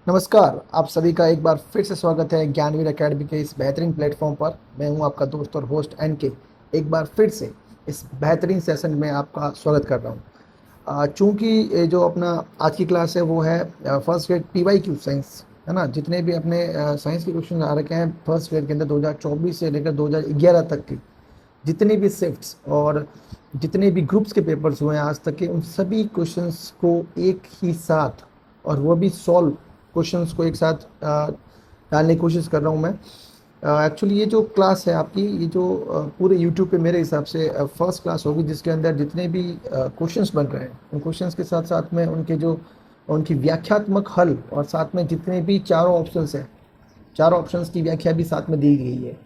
नमस्कार, आप सभी का एक बार फिर से स्वागत है ज्ञानवीर अकेडमी के इस बेहतरीन प्लेटफॉर्म पर। मैं हूं आपका दोस्त और होस्ट एनके। एक बार फिर से इस बेहतरीन सेशन में आपका स्वागत कर रहा हूं। चूँकि ये जो अपना आज की क्लास है वो है फर्स्ट ग्रेड पीवाईक्यू साइंस, है ना। जितने भी अपने साइंस के क्वेश्चन आ रखे हैं फर्स्ट ग्रेड के अंदर 2024 से लेकर 2011 तक की जितनी भी शिफ्ट्स और जितने भी ग्रुप्स के पेपर्स हुए हैं आज तक के, उन सभी क्वेश्चंस को एक ही साथ और वो भी सॉल्व क्वेश्चंस को एक साथ डालने की कोशिश कर रहा हूँ मैं। एक्चुअली ये जो क्लास है आपकी, ये जो पूरे यूट्यूब पे मेरे हिसाब से फर्स्ट क्लास होगी जिसके अंदर जितने भी क्वेश्चंस बन रहे हैं उन क्वेश्चंस के साथ साथ में उनकी व्याख्यात्मक हल और साथ में जितने भी चारों ऑप्शंस हैं, चारों ऑप्शंस की व्याख्या भी साथ में दी गई है।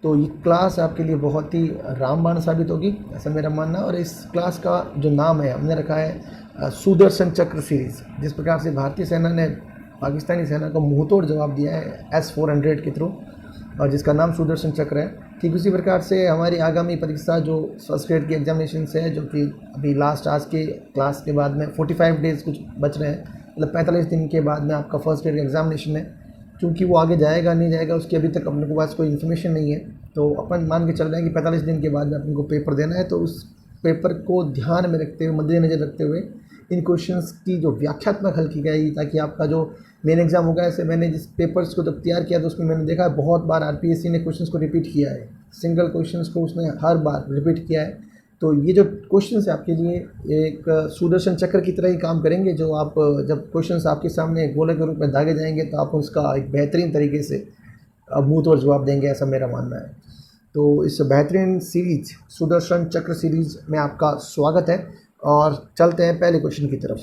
तो ये क्लास आपके लिए बहुत ही रामबाण साबित होगी, ऐसा मेरा मानना है। और इस क्लास का जो नाम है हमने रखा है सुदर्शन चक्र सीरीज़। जिस प्रकार से भारतीय सेना ने पाकिस्तानी सेना को मुंहतोड़ जवाब दिया है S-400 के थ्रू, और जिसका नाम सुदर्शन चक्र है, ठीक उसी प्रकार से हमारी आगामी परीक्षा जो फर्स्ट ग्रेड की एग्जामिनेशन है, जो कि अभी लास्ट आज के क्लास के बाद में 45 डेज़ कुछ बच रहे हैं, मतलब 45 दिन के बाद में आपका फर्स्ट ग्रेड एग्जामिनेशन है। क्योंकि वो आगे जाएगा नहीं जाएगा उसकी अभी तक अपने के पास कोई इन्फॉर्मेशन नहीं है, तो अपन मान के चल रहे हैं कि 45 दिन के बाद में अपन को पेपर देना है। तो उस पेपर को ध्यान में रखते हुए, मद्देनजर रखते हुए इन क्वेश्चंस की जो व्याख्यात्मक हल की गई, ताकि आपका जो मेन एग्जाम होगा, ऐसे मैंने जिस पेपर्स को जब तैयार किया तो उसमें मैंने देखा है बहुत बार आरपीएससी ने क्वेश्चंस को रिपीट किया है, सिंगल क्वेश्चंस को उसने हर बार रिपीट किया है। तो ये जो क्वेश्चंस है आपके लिए एक सुदर्शन चक्र की तरह ही काम करेंगे, जो आप जब क्वेश्चंस आपके सामने गोले के रूप में दागे जाएंगे तो आप उसका एक बेहतरीन तरीके से मुंह तोड़ जवाब देंगे, ऐसा मेरा मानना है। तो इस बेहतरीन सीरीज सुदर्शन चक्र सीरीज में आपका स्वागत है और चलते हैं पहले क्वेश्चन की तरफ।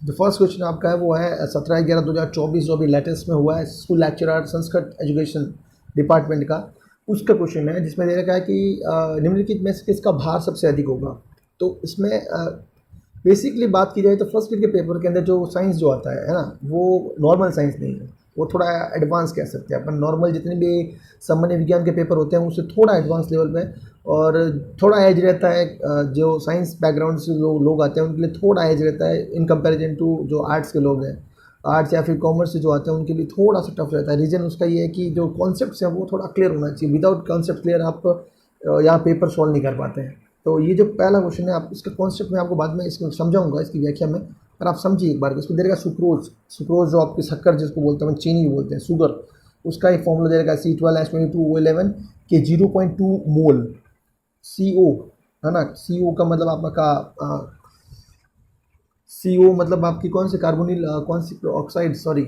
जो फर्स्ट क्वेश्चन आपका है वो है 17/11/2024, जो अभी लेटेस्ट में हुआ है, school lecturer Sanskrit education department का। उसका क्वेश्चन है जिसमें दे रखा है कि निम्नलिखित में से किसका भार सबसे अधिक होगा। तो इसमें बेसिकली बात की जाए तो फर्स्ट ग्रेड के पेपर के अंदर जो साइंस जो आता है ना, वो नॉर्मल साइंस नहीं है, वो थोड़ा एडवांस कह सकते हैं अपन। नॉर्मल जितने भी सामान्य विज्ञान के पेपर होते हैं उससे थोड़ा एडवांस लेवल पे, और थोड़ा एज रहता है। जो साइंस बैकग्राउंड से जो लोग आते हैं उनके लिए थोड़ा एज रहता है इन कंपैरिजन टू जो आर्ट्स के लोग हैं। आर्ट्स या फिर कॉमर्स से जो आते हैं उनके लिए थोड़ा सा टफ रहता है। रीज़न उसका ये है कि जो कॉन्सेप्ट्स हैं वो थोड़ा क्लियर होना चाहिए। विदाउट कॉन्सेप्ट क्लियर आप यहाँ पेपर सॉल्व नहीं कर पाते हैं। तो ये जो पहला क्वेश्चन है, आप इसका कॉन्सेप्ट मैं आपको बाद में इसको समझाऊंगा इसकी व्याख्या में, पर आप समझिए एक बार। इसको दे रखा सुक्रोज, सुक्रोज जो आपकी शक्कर जिसको बोलते हैं, चीनी बोलते हैं, शुगर, उसका एक फॉर्मूला दे रखा है C12H22O11 के 0.2 मोल CO, है ना। CO का मतलब आपका CO मतलब आपकी कौन सी कार्बोनिल कौन सी oxide, sorry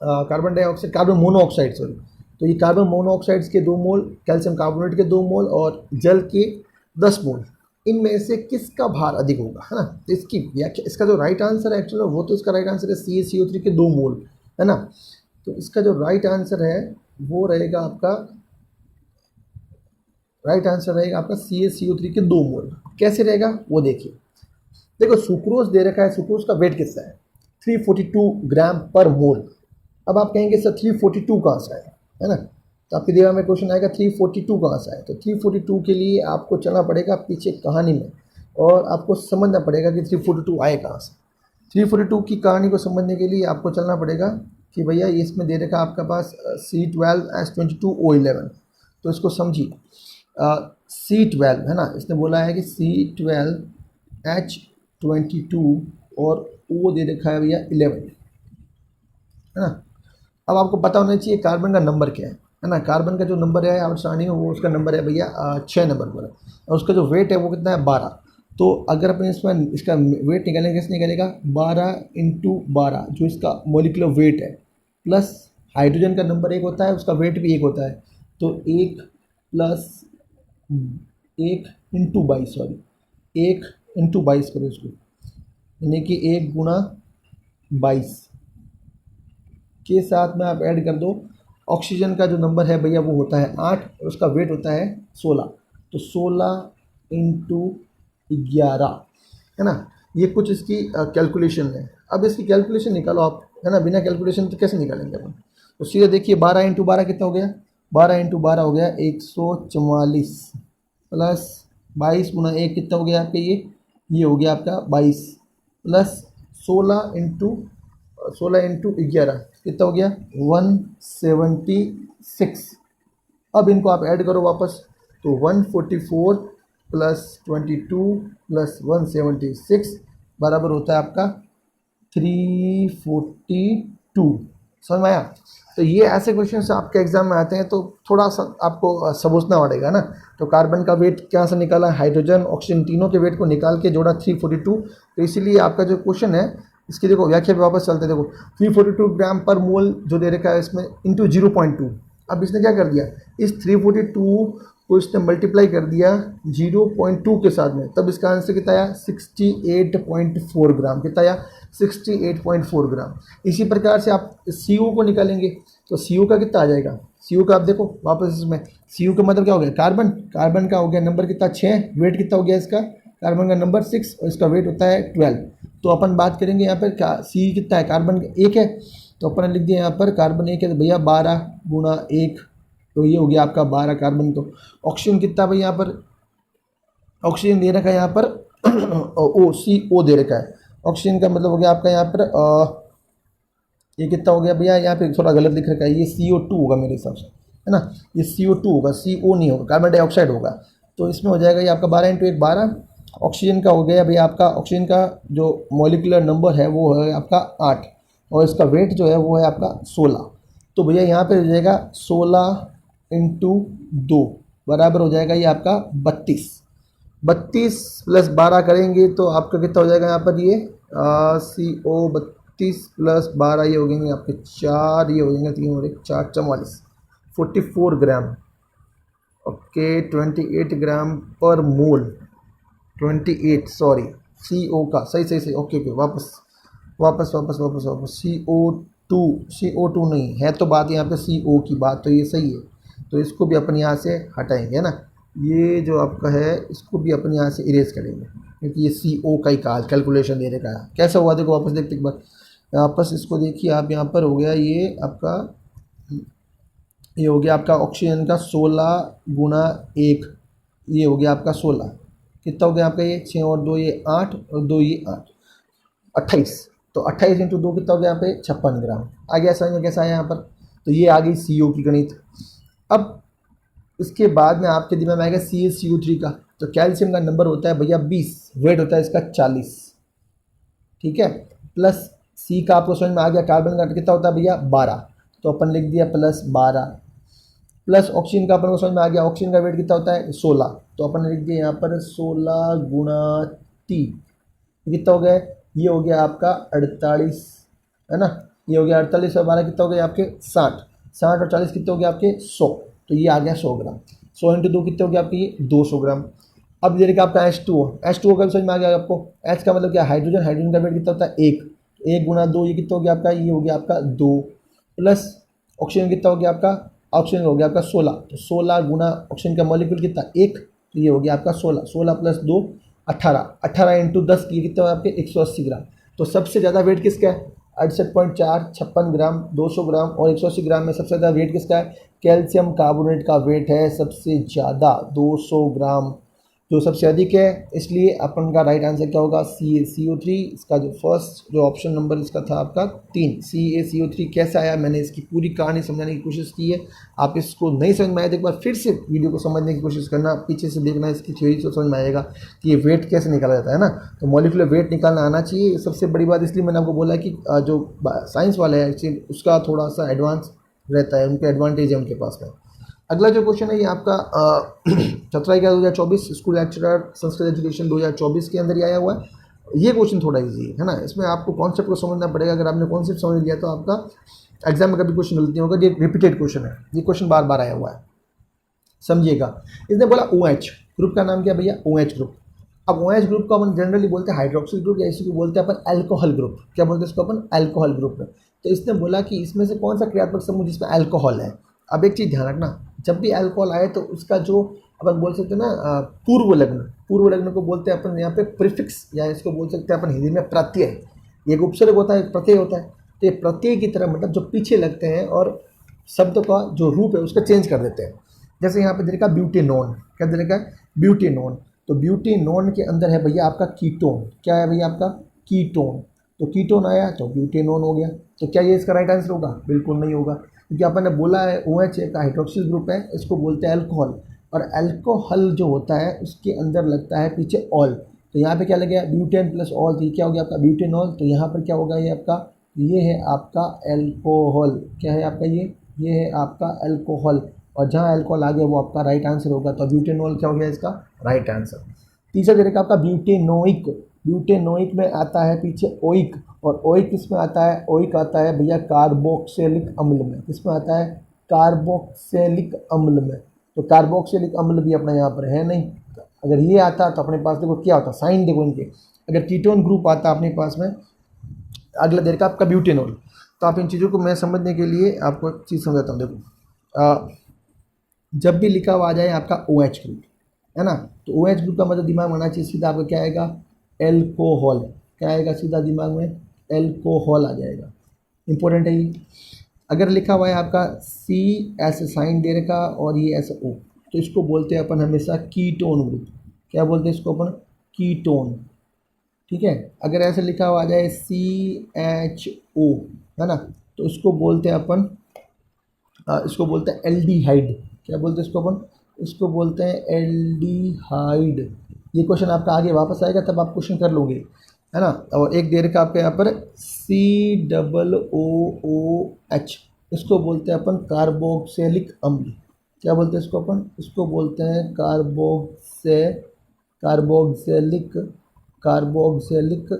carbon dioxide, carbon monoxide, sorry. तो ये कार्बन मोनोऑक्साइड्स के 2 मोल, कैल्शियम कार्बोनेट के 2 मोल और जल के 10 मोल, इनमें से किसका भार अधिक होगा, है ना। तो इसकी व्याख्या, इसका जो राइट आंसर है एक्चुअली वो, तो इसका राइट आंसर है CaCO3 के 2 मोल, है ना। तो इसका जो राइट आंसर है वो रहेगा आपका, राइट आंसर रहेगा आपका CaCO3 के 2 मोल। कैसे रहेगा वो देखिए। देखो सुक्रोज दे रखा है, सुक्रोज का वेट कितना है 342 ग्राम पर मोल। अब आप कहेंगे सर 342 कहाँ से आया, है ना। तो आपके दिमाग में क्वेश्चन आएगा 342 कहाँ से आया। तो 342 के लिए आपको चलना पड़ेगा पीछे कहानी में, और आपको समझना पड़ेगा कि 342 आए कहाँ से। 342 की कहानी को समझने के लिए आपको चलना पड़ेगा कि भैया इसमें दे रखा आपके पास C12H22O11। तो इसको समझिए, C12 है ना, इसने बोला है कि C12H22 और O दे रखा है भैया 11, है ना। अब आपको पता होना चाहिए कार्बन का नंबर क्या है ना। कार्बन का जो नंबर है आप सारणी में, वो उसका नंबर है भैया 6 नंबर पर, और उसका जो वेट है वो कितना है 12। तो अगर अपने इसमें इसका वेट निकालेंगे, कैसे निकलेगा 12 × 12, जो इसका मोलिकुलर वेट है, प्लस हाइड्रोजन का नंबर 1 होता है, उसका वेट भी 1 होता है। तो 1 + 1 × 22, सॉरी 1 × 22 करो इसको, यानी कि 1 × 22 के साथ में आप ऐड कर दो। ऑक्सीजन का जो नंबर है भैया वो होता है 8, और उसका वेट होता है 16। तो 16 × 11, है ना। ये कुछ इसकी कैलकुलेशन है। अब इसकी कैलकुलेशन निकालो आप, है ना। बिना कैलकुलेशन तो कैसे निकालेंगे अपन। तो सीधे देखिए 12 × 12 कितना हो गया, 12 × 12 हो गया 144, प्लस 22 × 1 कितना हो गया आपका, ये हो गया आपका 22, प्लस 16 × 16 × 11 कितना हो गया 176। अब इनको आप ऐड करो वापस, तो 144 प्लस 22 प्लस 176 बराबर होता है आपका 342। समझ में आया? तो ये ऐसे क्वेश्चन से आपके एग्जाम में आते हैं, तो थोड़ा सा आपको समझना पड़ेगा ना। तो कार्बन का वेट क्या से निकाला, हाइड्रोजन ऑक्सीजन तीनों के वेट को निकाल के जोड़ा 342। तो इसीलिए आपका जो क्वेश्चन है इसकी देखो व्याख्या पे वापस चलते, देखो 342 ग्राम पर मोल जो दे रखा है इसमें इंटू 0.2। अब इसने क्या कर दिया, इस 342 को इसने मल्टीप्लाई कर दिया 0.2 के साथ में, तब इसका आंसर कितना आया 68.4 ग्राम। कितना आया 68.4 ग्राम। इसी प्रकार से आप CO को निकालेंगे, तो CO का कितना आ जाएगा, CO का आप देखो वापस इसमें, CO का मतलब क्या हो गया कार्बन, कार्बन का हो गया नंबर कितना 6, वेट कितना हो गया इसका, कार्बन का नंबर 6 और इसका वेट होता है 12। तो अपन बात करेंगे यहाँ पर क्या C कितना है, कार्बन 1 है, तो अपन लिख दिया यहाँ पर कार्बन 1 है तो भैया 12 गुणा 1, तो ये हो गया आपका 12 कार्बन। तो ऑक्सीजन कितना भाई यहाँ पर, ऑक्सीजन दे रखा है यहाँ पर CO दे रखा है। ऑक्सीजन का मतलब हो गया आपका यहाँ पर ये कितना हो गया भैया, यहाँ पे थोड़ा गलत लिख रखा है, ये CO2 होगा मेरे हिसाब से, है ना, ये CO2 होगा, CO नहीं होगा, कार्बन डाइऑक्साइड होगा। तो इसमें हो जाएगा ये आपका 12 × 1 12। ऑक्सीजन का हो गया भैया आपका, ऑक्सीजन का जो मॉलिक्यूलर नंबर है वो है आपका 8 और इसका वेट जो है वो है आपका 16। तो भैया यहाँ पे हो जाएगा 16 × 2 बराबर हो जाएगा ये आपका 32। 32 प्लस 12 करेंगे तो आपका कितना हो जाएगा यहाँ पर, ये CO 32 प्लस 12 ये हो गएंगे आपके 4, ये हो जाएंगे 3 और 1 4 44 44 ग्राम। ओके 28 ग्राम पर मोल, 28 सॉरी CO का, सही सही सही, ओके ओके वापस वापस वापस वापस वापस CO2 नहीं है, तो बात यहाँ पे CO की बात, तो ये सही है, तो इसको भी अपन यहाँ से हटाएंगे, है ना, ये जो आपका है इसको भी अपन यहाँ से इरेज करेंगे क्योंकि ये CO का ही कैलकुलेशन दे रखा है। कैसा हुआ देखो वापस देखते एक बार, वापस इसको देखिए आप, यहाँ पर हो गया ये आपका, ये हो गया आपका ऑक्सीजन का 16 गुणा 1, ये हो गया आपका 16, कितना हो गया आपका ये 6 और 2 ये 8 और 2 ये 8 28। तो 28 × 2 कितना हो गया यहाँ पे 56 ग्राम। आ गया समझ में कैसा है यहाँ पर, तो ये आ गई CO की गणित। अब इसके बाद में आपके दिमाग में आएगा CaCO3 का, तो कैल्शियम का नंबर होता है भैया 20, वेट होता है इसका 40, ठीक है, प्लस C का आपको समझ में आ गया, कार्बन का कितना होता है भैया 12, तो अपन लिख दिया प्लस 12, प्लस ऑक्सीजन का अपन को समझ में आ गया, ऑक्सीजन का वेट कितना होता है 16, तो अपन लिख दिया यहाँ पर 16 गुणा 3, कितना हो गया, ये हो गया आपका 48, है ना, ये हो गया 48 और 12 कितना हो गया आपके 60, 60 और 40 कितने हो गया आपके 100, तो ये आ गया 100 ग्राम। 100 × 2 कितने हो गया आपके ये 200 ग्राम। अब ये देखिए आपका H2O का समझ में आ गया आपको, H का मतलब क्या हाइड्रोजन, हाइड्रोजन का वेट कितना होता है 1, 1 गुणा 2 ये कितना हो गया आपका, ये हो गया आपका 2, प्लस ऑक्सीजन कितना हो गया आपका, ऑक्सीजन हो गया आपका 16, तो 16 गुणा ऑक्सीजन का मॉलिक्यूल कितना 1, तो ये हो गया आपका 16, 16 प्लस 2 18, 18 × 10 ये कितना हो आपके 180 ग्राम। तो सबसे ज़्यादा वेट किसका है 68.4, 56 ग्राम, 200 ग्राम और 180 ग्राम में सबसे ज़्यादा वेट किसका है, कैल्शियम कार्बोनेट का वेट है सबसे ज़्यादा 200 ग्राम, जो सबसे अधिक है, इसलिए अपन का राइट आंसर क्या होगा CaCO3। इसका जो फर्स्ट जो ऑप्शन नंबर इसका था आपका 3 CaCO3। कैसे आया, मैंने इसकी पूरी कहानी समझाने की कोशिश की है, आप इसको नहीं समझ में आए तो एक बार फिर से वीडियो को समझने की कोशिश करना, पीछे से देखना, इसकी थ्योरी से समझ में आएगा कि ये वेट कैसे निकाला जाता है ना। तो मॉलिक्यूलर वेट निकालना आना चाहिए, सबसे बड़ी बात, इसलिए मैंने आपको बोला कि जो साइंस वाला है एक्चुअली उसका थोड़ा सा एडवांस रहता है, उनके एडवांटेज है उनके पास में। अगला जो क्वेश्चन है ये आपका 17/11/2024 स्कूल लेक्चरर संस्कृत एजुकेशन 2024 के अंदर ही आया हुआ है। ये क्वेश्चन थोड़ा इजी है ना, इसमें आपको कॉन्सेप्ट को समझना पड़ेगा। अगर आपने कॉन्सेप्ट समझ लिया तो आपका एग्जाम में कभी क्वेश्चन गलती होगा। ये रिपीटेड क्वेश्चन है, ये क्वेश्चन बार बार आया हुआ है, समझिएगा। इसने बोला OH ग्रुप का नाम क्या भैया, OH ग्रुप। अब OH ग्रुप को अपन जनरली बोलते हैं हाइड्रोक्सिल ग्रुप, या इसी को बोलते हैं अपन अल्कोहल ग्रुप। क्या बोलते हैं इसको अपन, अल्कोहल ग्रुप में। तो इसने बोला कि इसमें से कौन सा क्रियात्मक समूह जिसमें अल्कोहल है। अब एक चीज़ ध्यान रखना, जब भी अल्कोहल आए तो उसका जो अपन बोल सकते हैं ना पूर्व लग्न को बोलते हैं अपन यहाँ पे प्रीफिक्स, या इसको बोल सकते हैं अपन हिंदी में प्रत्यय। एक उपसर्ग होता है, एक प्रत्यय होता है। तो ये प्रत्यय की तरह मतलब जो पीछे लगते हैं और शब्द का जो रूप है उसका चेंज कर देते हैं। जैसे यहाँ पे दे रखा ब्यूटेनॉन, क्या दे रखा है ब्यूटेनॉन। तो ब्यूटेनॉन के अंदर है भैया आपका कीटोन। क्या है भैया आपका कीटोन। तो कीटोन आया तो ब्यूटेनॉन हो गया। तो क्या ये इसका राइट आंसर होगा? बिल्कुल नहीं होगा, क्योंकि अपन ने बोला है OH एक हाइड्रोक्सिल ग्रुप है, इसको बोलते हैं अल्कोहल, और अल्कोहल जो होता है उसके अंदर लगता है पीछे ऑल। तो यहाँ पे क्या लगेगा? ब्यूटेन प्लस ऑल, तो ये क्या हो गया आपका? ब्यूटेनॉल। तो यहाँ पर क्या होगा? ये आपका, ये है आपका अल्कोहल। क्या है आपका? ये है आपका अल्कोहल, और जहाँ अल्कोहल आ गया वो आपका राइट आंसर होगा। तो ब्यूटेनॉल क्या हो गया इसका राइट आंसर। तीसरा तरीका आपका ब्यूटेनोइक। ब्यूटेनोइक में आता है पीछे ओइक, और ओइक किस में आता है? ओइक आता है भैया कार्बोक्सिलिक अम्ल में। किस में आता है? कार्बोक्सिलिक अम्ल में। तो कार्बोक्सिलिक अम्ल भी अपना यहाँ पर है नहीं। अगर ये आता तो अपने पास देखो क्या होता, साइन देखो इनके, अगर कीटोन ग्रुप आता अपने पास में, अगला देर का आपका ब्यूटेनॉल। तो आप इन चीज़ों को मैं समझने के लिए आपको एक चीज़ समझाता हूँ। देखो जब भी लिखा हुआ आ जाए आपका OH ग्रुप, है ना, तो OH ग्रुप का मतलब दिमाग में आना चाहिए सीधा आपका क्या आएगा? एल्कोहल। क्या आएगा सीधा दिमाग में? एल्कोहल आ जाएगा। इंपॉर्टेंट है ये। अगर लिखा हुआ है आपका C ऐसे साइन दे रखा और ये ऐसा O, तो इसको बोलते हैं अपन हमेशा कीटोन ग्रुप। क्या बोलते हैं इसको अपन? कीटोन। ठीक है। अगर ऐसे लिखा हुआ आ जाए CHO, है ना, तो इसको बोलते हैं अपन इसको बोलते हैं एल्डिहाइड। क्या बोलते हैं इसको अपन? इसको बोलते हैं एल्डिहाइड। ये क्वेश्चन आपका आगे वापस आएगा तब आप क्वेश्चन कर लोगे, है ना। और एक देर का आपके यहाँ पर COOH, इसको बोलते हैं अपन कार्बोक्सिलिक अम्ल। क्या बोलते हैं इसको अपन? इसको बोलते हैं कार्बोक्सिलिक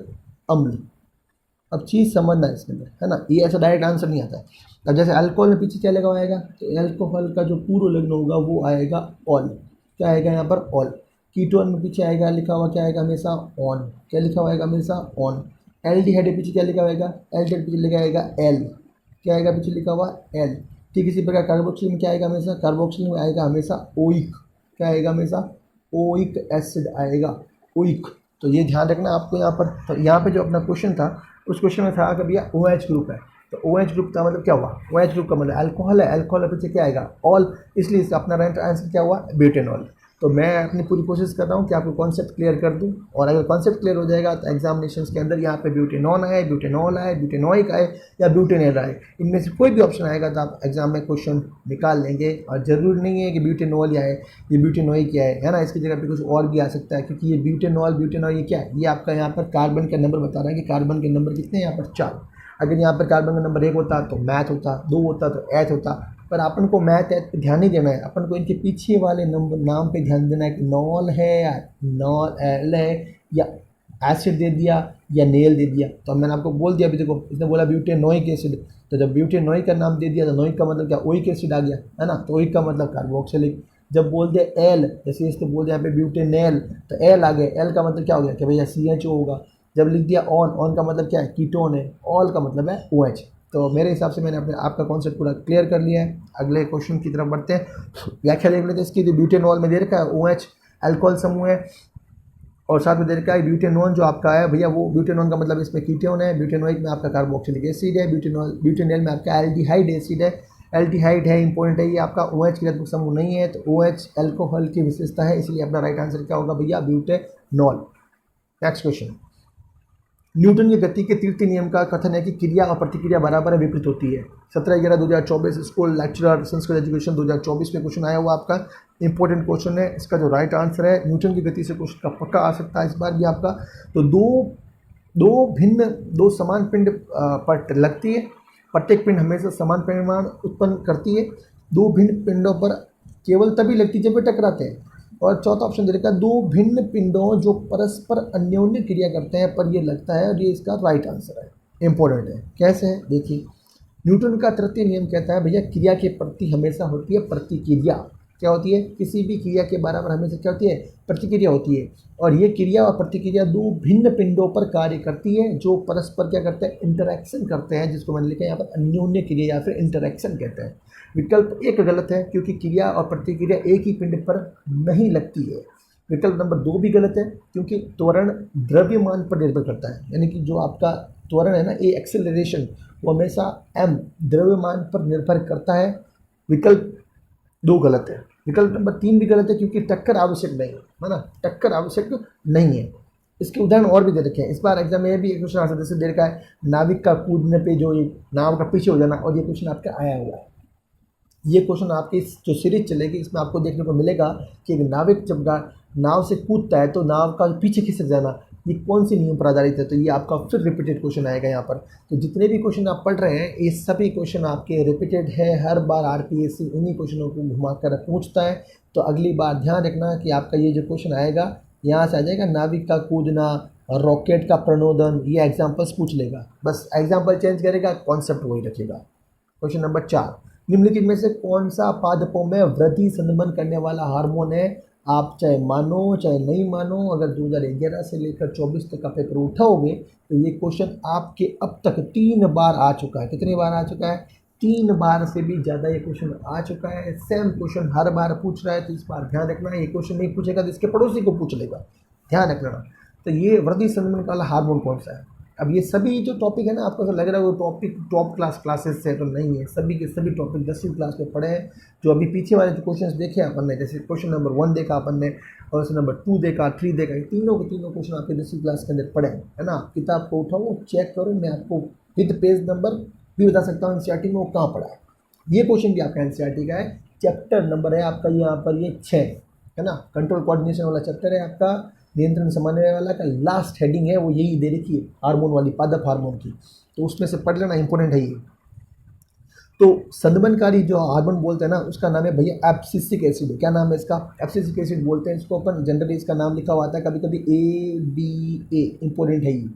अम्ल। अब चीज़ समझना है इसके अंदर, है ना, ये ऐसा डायरेक्ट आंसर नहीं आता है। अब जैसे अल्कोहल में पीछे क्या लगा हुआ आएगा? तो अल्कोहल का जो पूर्व लग्न होगा वो आएगा ऑल। क्या आएगा यहाँ पर? ऑल। कीटोन में पीछे आएगा लिखा हुआ क्या आएगा हमेशा? ऑन। क्या लिखा हुआ आएगा हमेशा? ऑन। एल्डिहाइड पीछे क्या लिखा हुआ? एल्डिहाइड पीछे लिखा आएगा एल। क्या आएगा पीछे लिखा हुआ? एल। ठीक इसी प्रकार कार्बोक्सिल में क्या आएगा हमेशा? कार्बोक्सिल में आएगा हमेशा ओइक। क्या आएगा हमेशा? ओइक एसिड आएगा, ओइक। तो ये ध्यान रखना आपको यहाँ पर। तो यहाँ पे जो अपना क्वेश्चन था उस क्वेश्चन में था कि भैया OH ग्रुप है, तो OH ग्रुप का मतलब क्या हुआ? OH ग्रुप का मतलब अल्कोहल है, अल्कोहल पीछे क्या आएगा? ऑल, इसलिए इसका अपना राइट आंसर क्या हुआ? ब्यूटेनॉल। तो मैं अपनी पूरी कोशिश कर रहा हूँ कि आपको कॉन्सेप्ट क्लियर कर दूँ, और अगर कॉन्सेप्ट क्लियर हो जाएगा तो एग्जामिनेशन के अंदर यहाँ पे ब्यूटेनॉन आए, ब्यूटेनॉल आए, ब्यूटेनोइक आए या ब्यूटेनॉल आए, इनमें से कोई भी ऑप्शन आएगा तो आप एग्जाम में क्वेश्चन निकाल लेंगे। और ज़रूरी नहीं है कि ब्यूटेनॉल ही आए, ये ब्यूटेनोइक क्या है ना, इसकी जगह पे कुछ और भी आ सकता है, क्योंकि ये ब्यूटेनॉल ये क्या है? ये आपका यहाँ पर कार्बन का नंबर बता रहा है कि कार्बन के नंबर कितने हैं यहाँ पर? 4। अगर यहाँ पर कार्बन का नंबर 1 होता तो मैथ होता, 2 होता तो एथ होता, पर अपन को मैथ एथ पे ध्यान नहीं देना है, अपन को इनके पीछे वाले नंबर नाम पे ध्यान देना है कि नॉल है या नॉल एल है या एसिड दे दिया या नेल दे दिया। तो मैंने आपको बोल दिया, अभी देखो इसने बोला ब्यूटेनोइक एसिड, तो जब ब्यूटेनोइक का नाम दे दिया तो नोइक का मतलब क्या? ओइक एसिड आ गया, है ना। तो ओइक का मतलब कार्बोक्सिलिक। जब बोल दिया एल, जैसे इसने बोल दिया यहाँ पे ब्यूटेनेल, तो एल आ गया, एल का मतलब क्या हो गया कि भैया CHO होगा। जब लिख दिया ऑन का मतलब क्या है? कीटोन है। ऑल का मतलब है OH। तो मेरे हिसाब से मैंने अपने आपका कॉन्सेप्ट पूरा क्लियर कर लिया है। अगले क्वेश्चन की तरफ बढ़ते हैं। व्याख्या देख लेते हैं इसकी। ब्यूटेनॉल में दे रखा है OH अल्कोहल समूह है, और साथ में दे रखा है ब्यूटेनॉन जो आपका है भैया, वो ब्यूटेनॉन का मतलब इसमें कीटोन है। ब्यूटेनोइक में आपका कार्बोक्सिलिक एसिड है। ब्यूटेनॉल में आपका एल्डिहाइड एसिड है, एल्डिहाइड है, इंपॉर्टेंट है ये आपका। OH क्रियात्मक समूह नहीं है, तो OH अल्कोहल की विशेषता है, इसलिए अपना राइट आंसर क्या होगा भैया? ब्यूटेनॉल। Next question. न्यूटन की गति के तृतीय नियम का कथन है कि क्रिया और प्रतिक्रिया बराबर है, विपरीत होती है। 17/11/2024 स्कूल लेक्चरर संस्कृत एजुकेशन 2024 में क्वेश्चन आया हुआ आपका। इंपॉर्टेंट क्वेश्चन है, इसका जो राइट आंसर है न्यूटन की गति से क्वेश्चन का पक्का आ सकता है इस बार भी आपका। तो दो समान पिंड पर लगती है, प्रत्येक पिंड हमेशा समान परिमाण उत्पन्न करती है। दो भिन्न पिंडों पर केवल तभी लगती है जब वे टकराते हैं। और चौथा ऑप्शन दे रखा है, दो भिन्न पिंडों जो परस्पर अन्योन्य क्रिया करते हैं पर ये लगता है, और ये इसका राइट आंसर है। इंपॉर्टेंट है, कैसे है देखिए। न्यूटन का तृतीय नियम कहता है भैया, क्रिया के प्रति हमेशा होती है प्रतिक्रिया। क्या होती है? किसी भी क्रिया के बराबर हमेशा क्या होती है? प्रतिक्रिया होती है। और ये क्रिया और प्रतिक्रिया दो भिन्न पिंडों पर कार्य करती है जो परस्पर क्या करते हैं? इंटरैक्शन करते हैं, जिसको मैंने लिखा है यहाँ पर अन्योन्य क्रिया या फिर इंटरैक्शन कहते हैं। विकल्प एक गलत है, क्योंकि क्रिया और प्रतिक्रिया एक ही पिंड पर नहीं लगती है। विकल्प नंबर 2 भी गलत है, क्योंकि त्वरण द्रव्यमान पर निर्भर करता है, यानी कि जो आपका त्वरण है ना, ए एक्सेलरेशन, वो हमेशा m द्रव्यमान पर निर्भर करता है। विकल्प 2 गलत है। विकल्प नंबर 3 भी गलत है, क्योंकि टक्कर आवश्यक नहीं है ना, टक्कर आवश्यक नहीं है। इसके उदाहरण और भी दे रखे हैं। इस बार एग्जाम में भी एक क्वेश्चन आ सकता है, जैसे दे रखा है नाविक का कूदने पे जो ये नाव का पीछे हो जाना, और ये क्वेश्चन आपका आया हुआ है। ये क्वेश्चन आपकी जो सीरीज चलेगी इसमें आपको देखने को मिलेगा कि एक नाविक जब नाव से कूदता है तो नाव का पीछे खिसक जाना, ये कौन सी नियम पर आधारित है। तो ये आपका फिर रिपीटेड क्वेश्चन आएगा यहाँ पर। तो जितने भी क्वेश्चन आप पढ़ रहे हैं ये सभी क्वेश्चन आपके रिपीटेड है, हर बार आरपीएससी उन्हीं क्वेश्चनों को घुमाकर पूछता है। तो अगली बार ध्यान रखना कि आपका ये जो क्वेश्चन आएगा यहाँ से आ जाएगा नाविक का कूदना, रॉकेट का प्रणोदन, ये एग्जाम्पल्स पूछ लेगा, बस एग्जाम्पल चेंज करेगा, कॉन्सेप्ट वही रखेगा। क्वेश्चन नंबर 4, निम्नलिखित में से कौन सा पादपों में वृद्धि संदमन करने वाला हार्मोन है। आप चाहे मानो चाहे नहीं मानो, अगर 2011 से लेकर 24 तक का पेपर उठाओगे तो ये क्वेश्चन आपके अब तक 3 बार आ चुका है। कितनी बार आ चुका है? 3 बार से भी ज़्यादा ये क्वेश्चन आ चुका है। सेम क्वेश्चन हर बार पूछ रहा है, तो इस बार ध्यान रखना ये क्वेश्चन नहीं पूछेगा तो इसके पड़ोसी को पूछ लेगा, ध्यान रखना। तो ये वृद्धि संदमन वाला हार्मोन कौन सा है? अब ये सभी जो टॉपिक है ना, आपको ऐसा लग रहा है वो टॉपिक टॉप क्लासेस से, तो नहीं है। सभी के सभी टॉपिक 10वीं क्लास में पढ़े हैं। जो अभी पीछे वाले जो क्वेश्चंस देखे अपन ने, जैसे क्वेश्चन नंबर 1 देखा अपन ने, और क्वेश्चन नंबर 2 देखा, 3 देखा, ये तीनों के तीनों क्वेश्चन आपके 10वीं क्लास के अंदर पढ़े हैं, है ना। किताब को उठाओ, चेक करो, मैं आपको विद पेज नंबर भी बता सकता हूँ एनसीईआरटी में वो कहाँ पढ़ा है। ये क्वेश्चन भी आपका एनसीईआरटी का है। चैप्टर नंबर है आपका यहाँ पर ये 6, है ना। कंट्रोल कोऑर्डिनेशन वाला चैप्टर है आपका, नियंत्रण समन्वय वाला का लास्ट हेडिंग है वो यही दे रखी है, हार्मोन वाली, पादप हार्मोन की। तो उसमें से पढ़ लेना, इंपॉर्टेंट है ये। तो संदमनकारी जो हार्मोन बोलते हैं ना, उसका नाम है भैया एब्सिसिक एसिड। क्या नाम है इसका? एब्सिसिक एसिड बोलते हैं इसको अपन। जनरली इसका नाम लिखा हुआ आता है कभी कभी ABA, इंपॉर्टेंट है ये।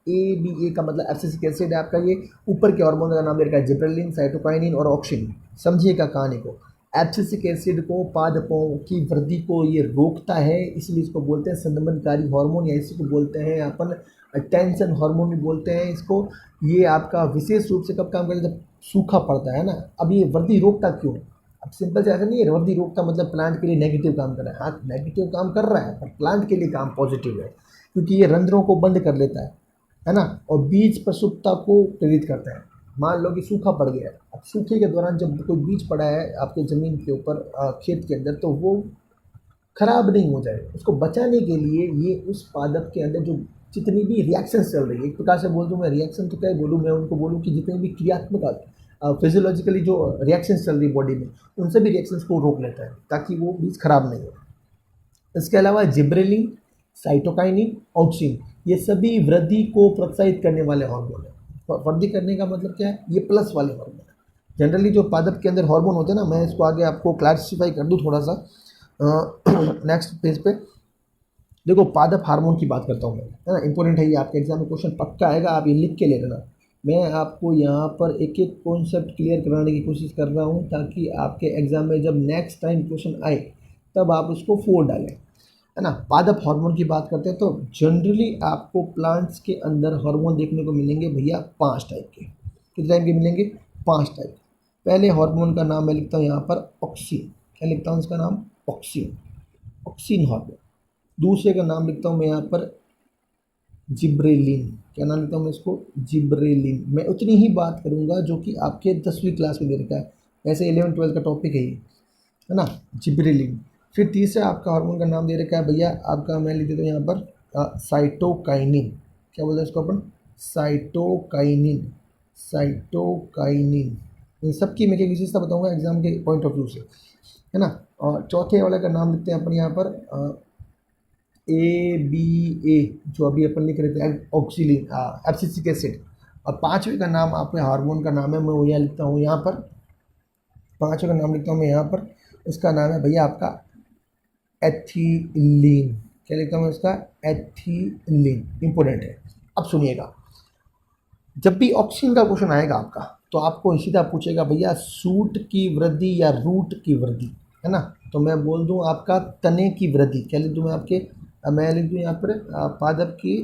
ABA का मतलब एब्सिसिक एसिड है आपका। ये ऊपर के हार्मोन का नाम दे रखा है जिब्रेलिन, साइटोकाइनिन और ऑक्सिन। समझिएगा कहानी को। एब्सिसिक एसिड को पादपों की वृद्धि को ये रोकता है, इसलिए इसको बोलते हैं संदमनकारी हार्मोन, या इसी को बोलते हैं अपन टेंशन हार्मोन भी बोलते हैं इसको। ये आपका विशेष रूप से कब काम करता है? जब सूखा पड़ता है ना। अब ये वृद्धि रोकता क्यों? अब सिंपल से ऐसा नहीं है वृद्धि रोकता मतलब प्लांट के लिए नेगेटिव काम कर रहा है। हाँ, नेगेटिव काम कर रहा है, पर प्लांट के लिए काम पॉजिटिव है, क्योंकि ये रंध्रों को बंद कर लेता है ना, और बीज प्रसुप्ता को प्रेरित करता है। मान लो कि सूखा पड़ गया है, अब सूखे के दौरान जब कोई बीज पड़ा है आपके ज़मीन के ऊपर, खेत के अंदर, तो वो खराब नहीं हो जाए, उसको बचाने के लिए ये उस पादप के अंदर जो जितनी भी रिएक्शंस चल रही है, एक प्रकार से बोल दूँ मैं, रिएक्शन तो क्या बोलूँ मैं, उनको बोलूँ कि जितनी भी क्रियात्मक फिजियोलॉजिकली जो रिएक्शंस चल रही है बॉडी में, उन सभी रिएक्शंस को रोक लेता है ताकि वो बीज खराब नहीं हो। इसके अलावा जिब्रेलिन, साइटोकाइनिन, ऑक्सिन, ये सभी वृद्धि को प्रोत्साहित करने वाले हार्मोन है। वृद्धि करने का मतलब क्या है? ये प्लस वाले हार्मोन है। जनरली जो पादप के अंदर हार्मोन होते हैं ना, मैं इसको आगे आपको क्लासिफाई कर दूँ थोड़ा सा नेक्स्ट पेज पे। देखो पादप हार्मोन की बात करता हूँ मैं, है ना। इंपॉर्टेंट है ये, आपके एग्जाम में क्वेश्चन पक्का आएगा, आप ये लिख के ले लेना। मैं आपको यहाँ पर एक एक कॉन्सेप्ट क्लियर कराने की कोशिश कर रहा हूँ, ताकि आपके एग्जाम में जब नेक्स्ट टाइम क्वेश्चन आए तब आप उसको 4 डालें, है ना। पादप हार्मोन की बात करते हैं तो जनरली आपको प्लांट्स के अंदर हार्मोन देखने को मिलेंगे भैया 5 टाइप के। कितने टाइप के मिलेंगे? 5 टाइप। पहले हार्मोन का नाम मैं लिखता हूँ यहाँ पर ऑक्सिन। क्या लिखता हूँ इसका नाम? Auxin, auxin hormone. दूसरे का नाम लिखता हूँ मैं यहाँ पर जिब्रेलिन। क्या नाम लिखता हूँ मैं इसको? जिब्रेलिन। मैं उतनी ही बात करूँगा जो कि आपके 10वीं क्लास में दे रखा है, वैसे 11-12 का टॉपिक है ये, है ना, जिब्रेलिन। फिर तीसरा आपका हार्मोन का नाम दे रखा है भैया आपका, मैं लिख देता हूँ यहाँ पर साइटोकाइनिन। क्या बोलते हैं इसको अपन? Cytokinin, cytokinin. इन सब की मैं क्या विशेषता बताऊँगा एग्जाम के पॉइंट ऑफ व्यू से, है ना। और चौथे वाले का नाम लिखते हैं अपन यहाँ पर ABA, जो अभी अपन लिख रहे थे, ऑक्सिलिन, एब्सिसिक एसिड। और पाँचवें का नाम आपके हार्मोन का नाम है, मैं वो यहाँ लिखता हूँ यहाँ पर, पाँचवें का नाम लिखता हूँ मैं यहाँ पर, इसका नाम है भैया आपका एथिलीन। क्या लिखता हूँ इसका? एथिलीन। इंपॉर्टेंट है। अब सुनिएगा, जब भी ऑक्सीजन का क्वेश्चन आएगा आपका तो आपको सीधा पूछेगा भैया सूट की वृद्धि या रूट की वृद्धि, है ना। तो मैं बोल दूं आपका तने की वृद्धि। क्या लिख दूँ मैं आपके? मैं लिख दूँ यहाँ पर पादप की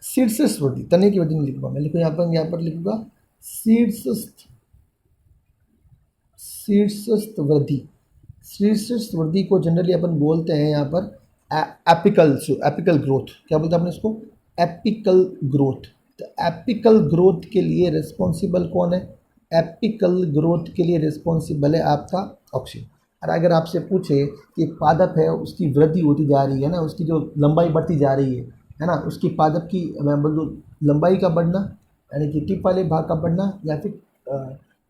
शीर्षस्थ वृद्धि। तने की वृद्धि नहीं लिखूँगा मैं, लिखूँ यहाँ पर लिखूँगा शीर्षस्थ वृद्धि। शीर्षस्थ वृद्धि को जनरली अपन बोलते हैं यहाँ पर एपिकल ग्रोथ। क्या बोलते हैं अपन इसको? Apical growth. तो एपिकल ग्रोथ के लिए रिस्पॉन्सिबल कौन है? एपिकल ग्रोथ के लिए रिस्पॉन्सिबल है आपका ऑक्सीजन। और अगर आपसे पूछे कि एक पादप है उसकी वृद्धि होती जा रही है ना, उसकी जो लंबाई बढ़ती जा रही है, है ना, उसकी पादप की मैं बोल दूँ लंबाई का बढ़ना, यानी कि टिप वाले भाग का बढ़ना, या फिर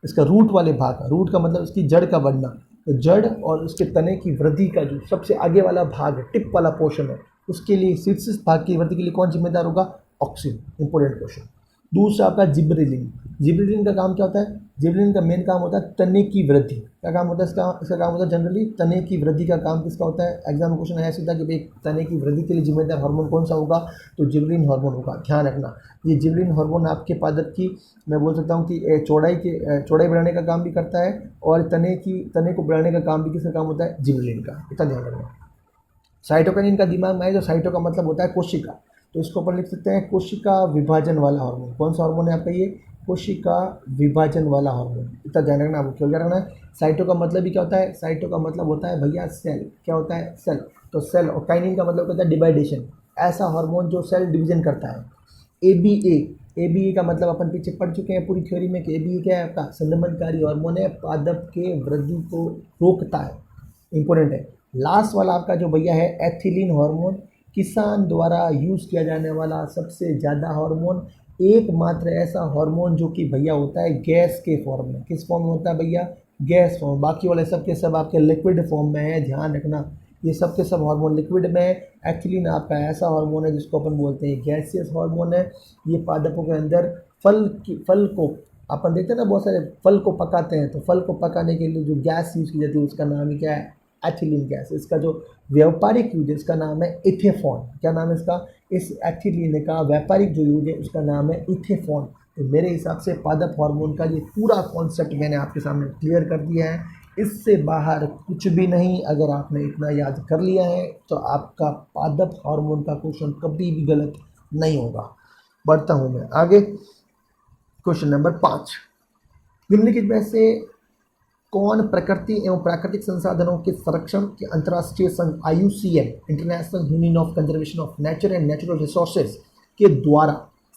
इसका रूट वाले भाग का, रूट का मतलब इसकी जड़ का बढ़ना, तो जड़ और उसके तने की वृद्धि का जो सबसे आगे वाला भाग है, टिप वाला पोर्शन है, उसके लिए शीर्ष भाग की वृद्धि के लिए कौन जिम्मेदार होगा? ऑक्सिन। Important question. दूसरा आपका जिब्रेलिन। जिब्रेलिन का काम क्या होता है? जिब्रेलिन का मेन काम होता है तने की वृद्धि। क्या काम होता है इसका काम होता है जनरली तने की वृद्धि का काम किसका होता है? एग्जाम क्वेश्चन आया सीधा कि भाई तने की वृद्धि के लिए जिम्मेदार हार्मोन कौन सा होगा? तो जिब्रेलिन हार्मोन होगा। ध्यान रखना, ये जिब्रेलिन हार्मोन आपके पादप की मैं बोल सकता हूँ कि चौड़ाई बढ़ाने का काम भी करता है, और तने को बढ़ाने का काम भी किसका काम होता है? जिब्रेलिन का। इतना ध्यान रखना। साइटोकिनिन का दिमाग में आए तो साइटो का मतलब होता है कोशिका, तो इसको अपन लिख सकते हैं कोशिका विभाजन वाला हार्मोन। कौन सा हार्मोन है आपका ये? कोशिका विभाजन वाला हार्मोन। इतना ध्यान रखना। आपको क्या रखना है? साइटो का मतलब भी क्या होता है? साइटो का मतलब होता है भैया सेल। क्या होता है? सेल। तो सेल। और काइनिन का मतलब होता है डिवाइडेशन, ऐसा हार्मोन जो सेल डिवीजन करता है। एबीए का मतलब अपन पीछे पढ़ चुके हैं पूरी थ्योरी में कि एबीए क्या है? आपका संदमनकारी हार्मोन है, पादप के वृद्धि को रोकता है। इंपॉर्टेंट है। लास्ट वाला आपका जो भैया है एथिलीन हार्मोन, किसान द्वारा यूज़ किया जाने वाला सबसे ज़्यादा हार्मोन, एकमात्र ऐसा हार्मोन जो कि भैया होता है गैस के फॉर्म में। किस फॉर्म में होता है भैया? Gas form. बाकी वाले सब के सब आपके लिक्विड फॉर्म में है। ध्यान रखना, ये सब के सब हार्मोन लिक्विड में है। एथिलीन आपका ऐसा हार्मोन है जिसको अपन बोलते हैं गैसियस हार्मोन है। ये पादपों के अंदर फल को अपन देखते हैं ना, बहुत सारे फल को पकाते हैं, तो फल को पकाने के लिए जो गैस यूज़ की जाती है उसका नाम ही क्या है? Ethylene gas. इसका जो व्यापारिक यूज है इसका नाम है इथेफॉन। क्या नाम है इसका? इस एथिलीन का व्यापारिक जो यूज है उसका नाम है इथेफॉन। तो मेरे हिसाब से पादप हार्मोन का ये पूरा कॉन्सेप्ट मैंने आपके सामने क्लियर कर दिया है। इससे बाहर कुछ भी नहीं। अगर आपने इतना याद कर लिया है तो आपका पादप हार्मोन का क्वेश्चन कभी भी गलत नहीं होगा। बढ़ता हूँ मैं आगे। क्वेश्चन नंबर 5, निम्नलिखित में से कौन प्रकृति एवं प्राकृतिक संसाधनों के संरक्षण के अंतर्राष्ट्रीय संघ IUCN international union of conservation of nature and natural resources के द्वारा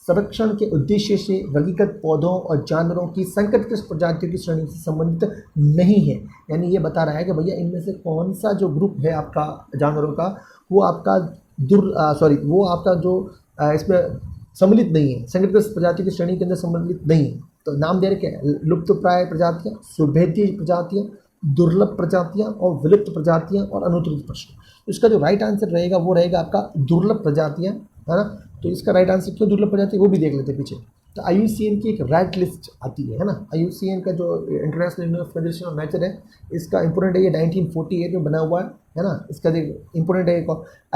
संरक्षण के उद्देश्य से वर्गीकृत पौधों और जानवरों की संकटग्रस्त प्रजातियों की श्रेणी से संबंधित नहीं है? यानी ये बता रहा है कि भैया इनमें से कौन सा जो ग्रुप है आपका जानवरों का, वो आपका वो आपका जो इसमें सम्मिलित नहीं है, संकटग्रस्त प्रजातियों की श्रेणी के अंदर सम्मिलित नहीं है। तो नाम दे रखे हैं लुप्तप्राय प्रजातियां, सुभेद्य प्रजातियां, दुर्लभ प्रजातियां और विलुप्त प्रजातियां और अनुत्तरित प्रश्न। इसका जो राइट आंसर रहेगा वो रहेगा आपका दुर्लभ प्रजातियां, है ना। तो इसका राइट आंसर क्यों दुर्लभ प्रजाति वो भी देख लेते हैं पीछे। तो IUCN की एक रेड लिस्ट आती है ना। IUCN का जो international union of conservation of nature है, इसका इंपोर्टेंट है, ये 1948 में बना हुआ है ना। इसका इंपोर्टेंट है।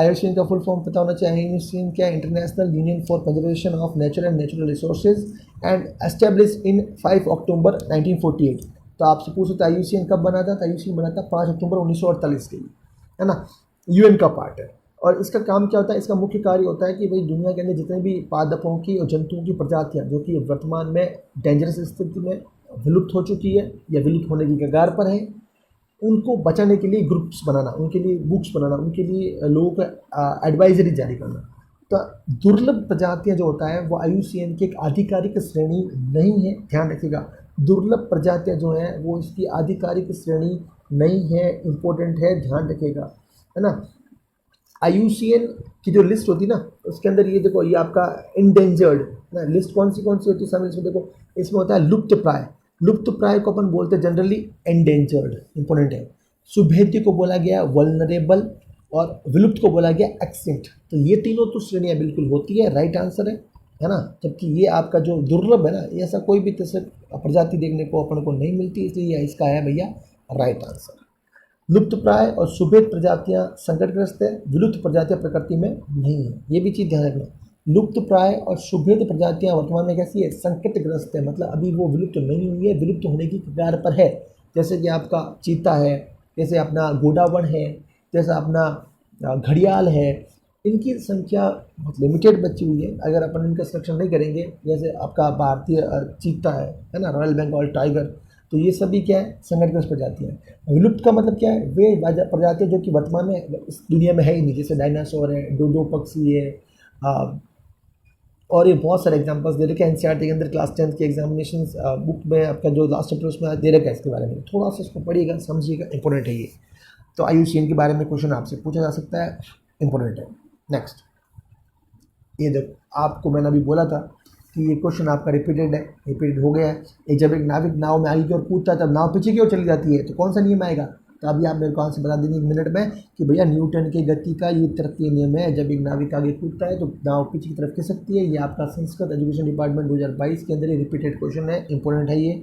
IUCN का फुल फॉर्म पता होना चाहिए। IUCN क्या है? International union for conservation of nature and natural resources and establish in 5 अक्टूबर 1948। तो आपसे पूछ सकते IUCN कब बना था? तो IUCN बना था 5 अक्टूबर 1948 के लिए, है ना। UN का पार्ट है। और इसका काम क्या होता है? इसका मुख्य कार्य होता है कि भाई दुनिया के अंदर जितने भी पादपों की और जंतुओं की प्रजातियां जो कि वर्तमान में डेंजरस स्थिति में विलुप्त हो चुकी है या विलुप्त होने की कगार पर है, उनको बचाने के लिए ग्रुप्स बनाना, उनके लिए बुक्स बनाना, उनके लिए लोगों को एडवाइजरी जारी करना। तो दुर्लभ प्रजातियां जो होता है वो IUCN की एक आधिकारिक श्रेणी नहीं है। ध्यान रखिएगा, दुर्लभ प्रजातियां जो हैं वो इसकी आधिकारिक श्रेणी नहीं है। इंपॉर्टेंट है, ध्यान रखिएगा, है ना। IUCN की जो लिस्ट होती है ना, उसके अंदर ये देखो, ये आपका इंडेंजर्ड ना लिस्ट कौन सी होती है शामिल? इसमें देखो, इसमें होता है लुप्त प्राय। लुप्त प्राय को अपन बोलते हैं जनरली एंडेंजर्ड। इंपॉर्टेंट है। सुभेद्य को बोला गया वल्नरेबल और विलुप्त को बोला गया एक्सिंक्ट। तो ये तीनों तो श्रेणियाँ बिल्कुल होती है, राइट आंसर है ना। जबकि ये आपका जो दुर्लभ है ना, ये ऐसा कोई भी तरह प्रजाति देखने को अपन को नहीं मिलती, इसलिए इसका है भैया राइट आंसर। लुप्त प्राय और सुभेद प्रजातियां संकटग्रस्त है, विलुप्त प्रजातियां प्रकृति में नहीं है। ये भी चीज़ ध्यान रखना। लुप्त प्राय और सुभेद प्रजातियां वर्तमान में कैसी है? संकटग्रस्त है, मतलब अभी वो विलुप्त नहीं हुई है, विलुप्त होने की कगार पर है। जैसे कि आपका चीता है, जैसे अपना गोडावण है, जैसा अपना घड़ियाल है। इनकी संख्या बहुत लिमिटेड बची हुई है। अगर अपन इनका संरक्षण नहीं करेंगे, जैसे आपका भारतीय चीता है ना, रॉयल बंगाल टाइगर, तो ये सभी क्या है? संकटग्रस्त प्रजातियाँ हैं। विलुप्त का मतलब क्या है? वे प्रजातियाँ जो कि वर्तमान में इस दुनिया में है ही नहीं, जैसे डायनासोर है, डोडो पक्षी है, और ये बहुत सारे एग्जांपल्स दे रखे हैं NCERT के अंदर। क्लास 10 के एग्जामिनेशन बुक में आपका जो लास्ट चैप्टर उसमें दे रखा है इसके बारे में, थोड़ा सा इसको पढ़िएगा, समझिएगा, इंपॉर्टेंट है ये। तो IUCN के बारे में क्वेश्चन आपसे पूछा जा सकता है, इंपॉर्टेंट है। नेक्स्ट, ये देखो आपको मैंने अभी बोला था कि ये क्वेश्चन आपका रिपीटेड है, रिपीटेड हो गया है। ये जब एक नाविक नाव में आगे की ओर कूदता है तब नाव पीछे की ओर चली जाती है, तो कौन सा नियम आएगा? तो अभी आप मेरे को आंसर बता देंगे 1 मिनट में कि भैया न्यूटन के गति का ये तृतीय नियम है। जब एक नाविक आगे कूदता है तो नाव पीछे की तरफ खिसकती है। ये आपका संस्कृत एजुकेशन डिपार्टमेंट 2022 के अंदर ये रिपीटेड क्वेश्चन है, इंपॉर्टेंट है ये।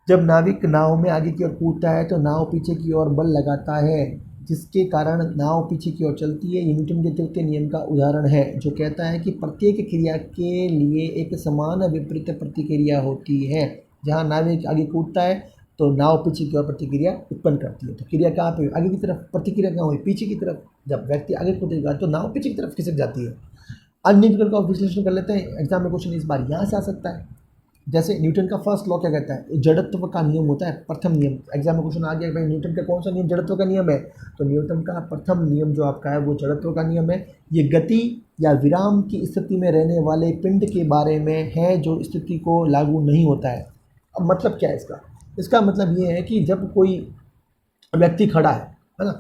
जब नाविक नाव में आगे की ओर कूदता है तो नाव पीछे की ओर बल लगाता है, जिसके कारण नाव पीछे की ओर चलती है। ये न्यूटन के तृतीय नियम का उदाहरण है, जो कहता है कि प्रत्येक क्रिया के लिए एक समान विपरीत प्रतिक्रिया होती है। जहाँ नाविक आगे कूदता है तो नाव पीछे की ओर प्रतिक्रिया उत्पन्न करती है। तो क्रिया कहाँ पे? आगे की तरफ। प्रतिक्रिया कहाँ हुई? पीछे की तरफ। जब व्यक्ति आगे कूदेगा तो नाव पीछे की तरफ खिसक जाती है। अन्य नियम का विश्लेषण कर लेते हैं। एग्जाम में क्वेश्चन इस बार यहाँ से आ सकता है। जैसे न्यूटन का फर्स्ट लॉ क्या कहता है? जड़त्व का नियम होता है, प्रथम नियम। एग्जाम में क्वेश्चन आ गया भाई न्यूटन का कौन सा नियम जड़त्व का नियम है? तो न्यूटन का प्रथम नियम जो आपका है वो जड़त्व का नियम है। ये गति या विराम की स्थिति में रहने वाले पिंड के बारे में है, जो स्थिति को लागू नहीं होता है। अब मतलब क्या है इसका? इसका मतलब ये है कि जब कोई व्यक्ति खड़ा है ना,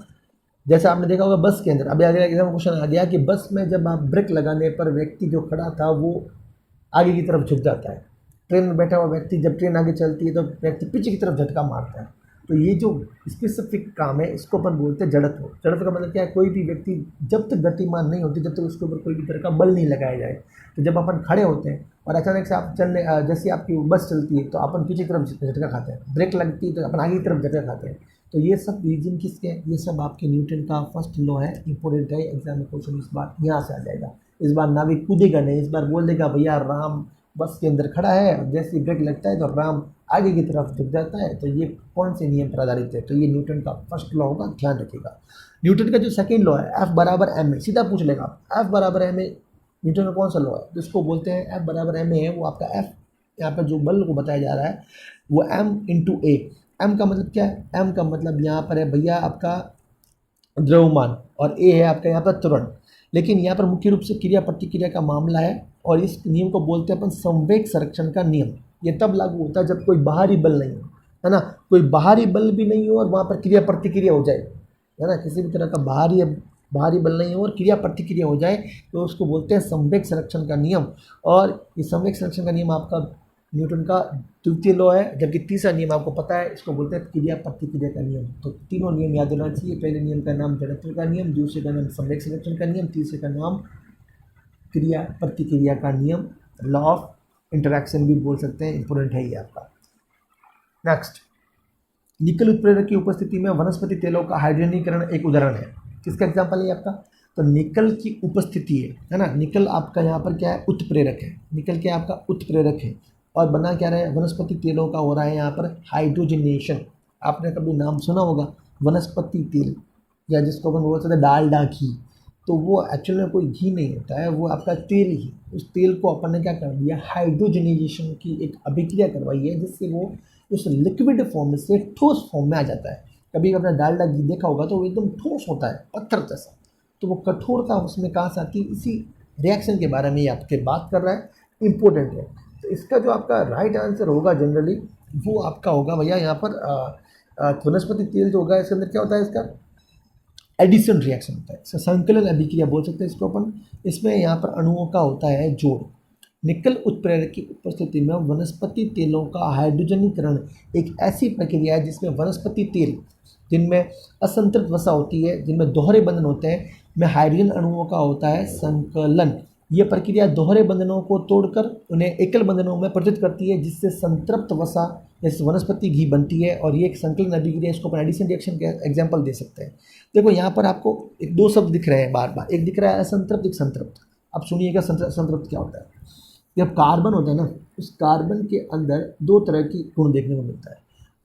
जैसे आपने देखा होगा बस के अंदर, अभी आगे एग्जाम में क्वेश्चन आ गया कि बस में जब आप ब्रेक लगाने पर व्यक्ति जो खड़ा था वो आगे की तरफ झुक जाता है। ट्रेन में बैठा हुआ व्यक्ति जब ट्रेन आगे चलती है तो व्यक्ति पीछे की तरफ झटका मारता है। तो ये जो स्पेसिफिक काम है इसको अपन बोलते हैं जड़त्व। जड़त्व का मतलब क्या है? कोई भी व्यक्ति जब तक गतिमान नहीं होती जब तक उसके ऊपर कोई भी तरह का बल नहीं लगाया जाए। तो जब अपन खड़े होते हैं और अचानक से आप चलने, जैसे आपकी बस चलती है तो अपन पीछे की तरफ झटका खाते हैं, ब्रेक लगती है तो अपन आगे की तरफ झटका खाते हैं। तो ये सब रीजन किसके हैं? ये सब आपके न्यूटन का फर्स्ट लॉ है, इंपॉर्टेंट है। एग्जाम में क्वेश्चन इस बार यहाँ से आ जाएगा। इस बार नाविक कूदेगा नहीं, इस बार बोल देगा भैया राम बस के अंदर खड़ा है और जैसे ही ब्रेक लगता है तो राम आगे की तरफ झुक जाता है। तो ये कौन से नियम पर आधारित है? तो ये न्यूटन का फर्स्ट लॉ होगा, ध्यान रखिएगा। न्यूटन का जो सेकेंड लॉ है F बराबर एम ए, सीधा पूछ लेगा F बराबर एम ए न्यूटन का कौन सा लॉ है? तो इसको बोलते हैं F बराबर एम ए है, वो आपका F यहाँ पर जो बल को बताया जा रहा है वो M इंटू ए। M का मतलब क्या है? M का मतलब यहाँ पर है भैया आपका द्रव्यमान और A है आपका यहाँ पर त्वरण। लेकिन यहाँ पर मुख्य रूप से क्रिया प्रतिक्रिया का मामला है और इस नियम को बोलते हैं अपन संवेग संरक्षण का नियम। ये तब लागू होता है जब कोई बाहरी बल नहीं हो, है ना, कोई बाहरी बल भी नहीं हो और वहाँ पर क्रिया प्रतिक्रिया हो जाए, है ना, किसी भी तरह का बाहरी बल नहीं हो और क्रिया प्रतिक्रिया हो जाए तो उसको बोलते हैं संवेग संरक्षण का नियम। और ये संवेग संरक्षण का नियम आपका न्यूटन का द्वितीय लॉ है, जबकि तीसरा नियम आपको पता है, इसको बोलते हैं क्रिया प्रतिक्रिया का नियम। तो तीनों नियम याद होना चाहिए। पहले नियम का नाम जड़त्व का नियम, दूसरे का नाम संवेग संरक्षण का नियम, तीसरे का नाम क्रिया प्रतिक्रिया का नियम, लॉ ऑफ इंटरैक्शन भी बोल सकते हैं, इंपॉर्टेंट है ये आपका। नेक्स्ट, निकल उत्प्रेरक की उपस्थिति में वनस्पति तेलों का हाइड्रोजनीकरण एक उदाहरण है। किसका एग्जाम्पल है आपका? तो निकल की उपस्थिति है ना, निकल आपका यहाँ पर क्या है? उत्प्रेरक है। निकल क्या आपका? उत्प्रेरक है। और बना क्या रहा है? वनस्पति तेलों का हो रहा है यहाँ पर हाइड्रोजनेशन। आपने कभी नाम सुना होगा वनस्पति तेल, या जिसको अपन बोल सकते हैं डालडा घी। तो वो एक्चुअल में कोई घी नहीं होता है, वो आपका तेल ही। उस तेल को अपन ने क्या कर दिया? हाइड्रोजनाइजेशन की एक अभिक्रिया करवाई है, जिससे वो उस लिक्विड फॉर्म से ठोस फॉर्म में आ जाता है। कभी आपने डालडा घी देखा होगा तो वो एकदम ठोस होता है, पत्थर जैसा। तो वो कठोरता उसमें कहाँ से आती है? इसी रिएक्शन के बारे में ये आपके बात कर रहा है, इंपॉर्टेंट है। तो इसका जो आपका राइट आंसर होगा जनरली वो आपका होगा भैया यहाँ पर वनस्पति तेल जो होगा इसके अंदर क्या होता है? इसका एडिशन रिएक्शन होता है, संकलन अभिक्रिया बोल सकते हैं इसको अपन। इसमें यहाँ पर अणुओं का होता है जोड़। निकल उत्प्रेरक की उपस्थिति में वनस्पति तेलों का हाइड्रोजनीकरण एक ऐसी प्रक्रिया है जिसमें वनस्पति तेल जिनमें असंतृप्त वसा होती है, जिनमें दोहरे बंधन होते हैं, में हाइड्रोजन अणुओं का होता है संकलन। यह प्रक्रिया दोहरे बंधनों को तोड़कर उन्हें एकल बंधनों में परिवर्तित करती है, जिससे संतृप्त वसा जैसे वनस्पति घी बनती है। और ये एक संकलन अभिक्रिया, इसको अपन एडिशन रिएक्शन के एग्जांपल दे सकते हैं। देखो यहाँ पर आपको एक दो शब्द दिख रहे हैं बार बार, एक दिख रहा है असंतृप्त, एक संतृप्त। अब सुनिएगा संतृप्त क्या होता है। जब कार्बन होता है ना, उस कार्बन के अंदर दो तरह की गुण देखने को मिलता है।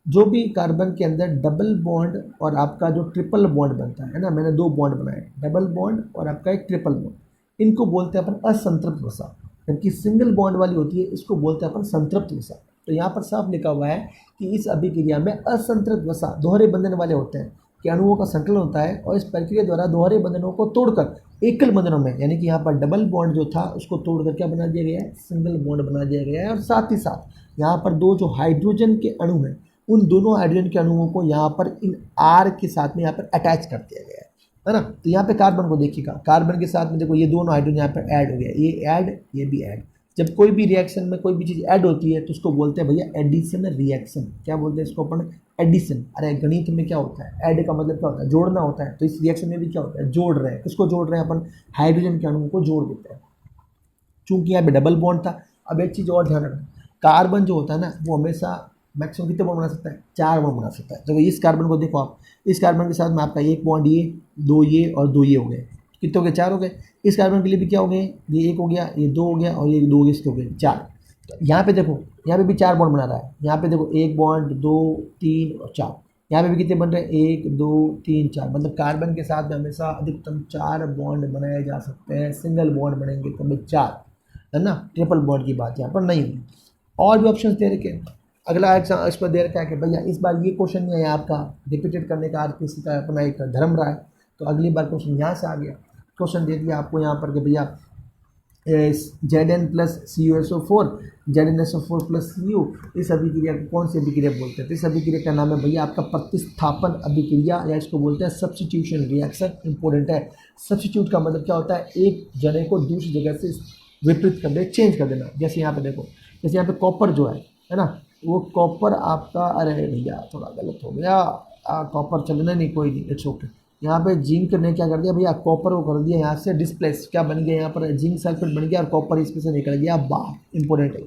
जो भी कार्बन के अंदर डबल बॉन्ड और आपका जो ट्रिपल बॉन्ड बनता है ना, मैंने दो बॉन्ड बनाए, डबल बॉन्ड और आपका एक ट्रिपल बॉन्ड, इनको बोलते हैं अपन असंतृप्त वसा। जबकि सिंगल बॉन्ड वाली होती है इसको बोलते हैं अपन संतृप्त वसा। तो यहाँ पर साफ लिखा हुआ है कि इस अभिक्रिया में असंतृप्त वसा दोहरे बंधन वाले होते हैं कि अणुओं का संकलन होता है, और इस प्रक्रिया द्वारा दोहरे बंधनों को तोड़कर एकल बंधनों में, यानी कि यहाँ पर डबल बॉन्ड जो था उसको तोड़कर क्या बना दिया गया है? सिंगल बॉन्ड बना दिया गया है। और साथ ही साथ यहाँ पर दो जो हाइड्रोजन के अणु हैं, उन दोनों हाइड्रोजन के अणुओं को यहाँ पर इन आर के साथ में यहाँ पर अटैच कर दिया गया है। है ना। तो यहाँ पे कार्बन को देखिएगा, कार्बन के साथ में देखो ये दोनों हाइड्रोजन यहाँ पे ऐड हो गया, ये ऐड ये भी ऐड। जब कोई भी रिएक्शन में कोई भी चीज़ ऐड होती है तो उसको बोलते हैं भैया एडिशन रिएक्शन। क्या बोलते हैं इसको अपन? एडिशन। अरे गणित में क्या होता है? ऐड का मतलब क्या होता है? जोड़ना होता है। तो इस रिएक्शन में भी क्या होता है? जोड़ रहे हैं। किसको जोड़ रहे हैं अपन? हाइड्रोजन के अणुओं को जोड़ देते हैं। चूंकि यहाँ पे डबल बॉन्ड था। अब एक चीज़ और ध्यान रखना, कार्बन जो होता है ना वो हमेशा मैक्सिमम कितने बॉन्ड बना सकता है? 4 बॉन्ड बना सकता है। तो इस कार्बन को देखो आप, इस कार्बन के साथ में आपका एक बॉन्ड ये, दो ये और दो ये हो गए। कितने हो गए? 4 हो गए। इस कार्बन के लिए भी क्या हो गए? ये एक हो गया, ये 2 हो गया और ये 2 इसके हो गए 4। तो यहाँ पे देखो, यहाँ पे भी 4 बॉन्ड बना रहा है। यहाँ पे देखो 1 बॉन्ड 2 3 और 4। यहाँ पे भी कितने बन रहे हैं? 1 2 3 4। मतलब कार्बन के साथ में हमेशा अधिकतम 4 बॉन्ड बनाए जा सकते हैं। सिंगल बॉन्ड बनेंगे तो भी 4, है ना। ट्रिपल बॉन्ड की बात यहाँ पर नहीं हुई। और भी ऑप्शन दे रखे हैं। अगला एग्जाम इस पर दे रखा है कि भैया इस बार ये क्वेश्चन नहीं आया आपका, रिपीटेड करने का किसी का अपना एक धर्म रहा है, तो अगली बार क्वेश्चन यहाँ से आ गया। क्वेश्चन दे दिया आपको यहाँ पर कि भैया Zn plus CuSO4 ZnSO4 plus Cu, इस अभिक्रिया को कौन सी अभिक्रिया बोलते हैं? तो इस अभिक्रिया का नाम है भैया आपका प्रतिस्थापन अभिक्रिया, या इसको बोलते हैं सब्स्टिट्यूशन रिएक्शन। इंपॉर्टेंट है। सब्स्टिट्यूट का मतलब क्या होता है? एक जने को दूसरी जगह से विपरीत कर दे, चेंज कर देना। जैसे यहाँ पे देखो, जैसे यहाँ पे कॉपर जो है ना, वो कॉपर आपका, अरे भैया थोड़ा गलत हो गया, कॉपर चलना नहीं, कोई नहीं, इट्स ओके। यहाँ पे जिंक ने क्या कर दिया भैया? कॉपर को कर दिया यहाँ से डिस्प्लेस। क्या बन गया? यहाँ पर जिंक सल्फेट बन गया और कॉपर इसमें से निकल गया बाहर। इंपॉर्टेंट है,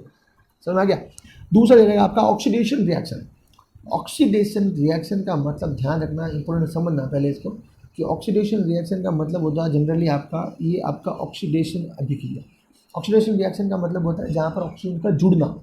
समझ आ गया। दूसरा रहेगा आपका ऑक्सीडेशन रिएक्शन। ऑक्सीडेशन रिएक्शन का मतलब ध्यान रखना, इंपॉर्टेंट समझना पहले इसको, कि ऑक्सीडेशन रिएक्शन का मतलब होता है जनरली आपका ये आपका ऑक्सीडेशन अभिक्रिया। ऑक्सीडेशन रिएक्शन का मतलब होता है जहाँ पर ऑक्सीजन का जुड़ना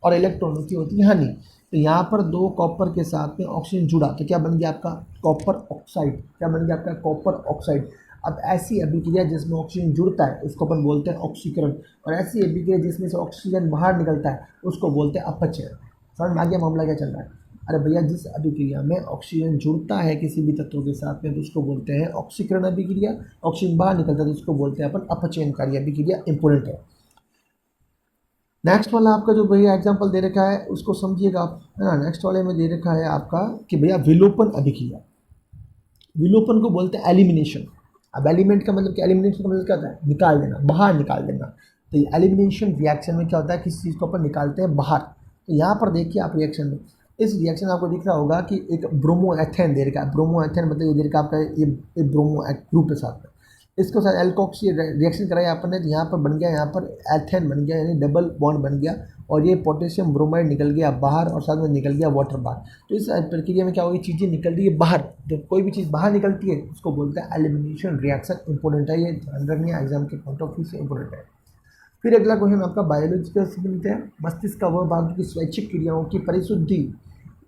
और इलेक्ट्रॉनों की होती है हानि। तो यहाँ पर 2 कॉपर के साथ में ऑक्सीजन जुड़ा तो क्या बन गया आपका? Copper oxide. क्या बन गया आपका? Copper oxide. अब ऐसी अभिक्रिया जिसमें ऑक्सीजन जुड़ता है उसको अपन बोलते हैं ऑक्सीकरण, और ऐसी अभिक्रिया जिसमें से ऑक्सीजन बाहर निकलता है उसको बोलते हैं अपचयन। समझ में आ गया मामला क्या चल रहा है? अरे भैया जिस अभिक्रिया में ऑक्सीजन जुड़ता है किसी भी तत्व के साथ में तो उसको बोलते हैं ऑक्सीकरण अभिक्रिया, ऑक्सीजन बाहर निकलता है तो उसको बोलते हैं अपन अपचयनकारी अभिक्रिया। इंपॉर्टेंट है। नेक्स्ट वाला आपका जो भैया एग्जांपल दे रखा है उसको समझिएगा आप, है ना। नेक्स्ट वाले में दे रखा है आपका कि भैया विलोपन अभिक्रिया। विलोपन को बोलते हैं एलिमिनेशन। अब एलिमेंट का मतलब क्या? एलिमिनेशन का मतलब क्या होता है? निकाल देना, बाहर निकाल देना। तो ये एलिमिनेशन रिएक्शन में क्या होता है? किसी चीज़ को अपन निकालते हैं बाहर। तो यहाँ पर देखिए आप रिएक्शन में, इस रिएक्शन आपको दिख रहा होगा कि एक ब्रोमोएथेन दे रखा है। ब्रोमोएथेन मतलब ये दे रखा है आपका ये ब्रोमो ग्रुप के साथ में, इसको साथ एल्कोक्सी रिएक्शन कराया अपन ने, तो यहाँ पर बन गया, यहाँ पर एथेन बन गया, यानी डबल बॉन्ड बन गया, और ये पोटेशियम ब्रोमाइड निकल गया बाहर और साथ में निकल गया वाटर बाहर। तो इस प्रक्रिया में क्या होगी? चीज़ें निकल रही है बाहर। जब कोई भी चीज़ बाहर निकलती है उसको बोलते हैं एलिमिनेशन रिएक्शन। इंपॉर्टेंट है, ये ध्यान रखनी है, एग्जाम के पॉइंट ऑफ व्यू से इंपॉर्टेंट है। फिर अगला क्वेश्चन आपका बायोलॉजिकल से मिलता है। मस्तिष्क का वह भाग जो कि स्वैच्छिक क्रियाओं की परिशुद्धि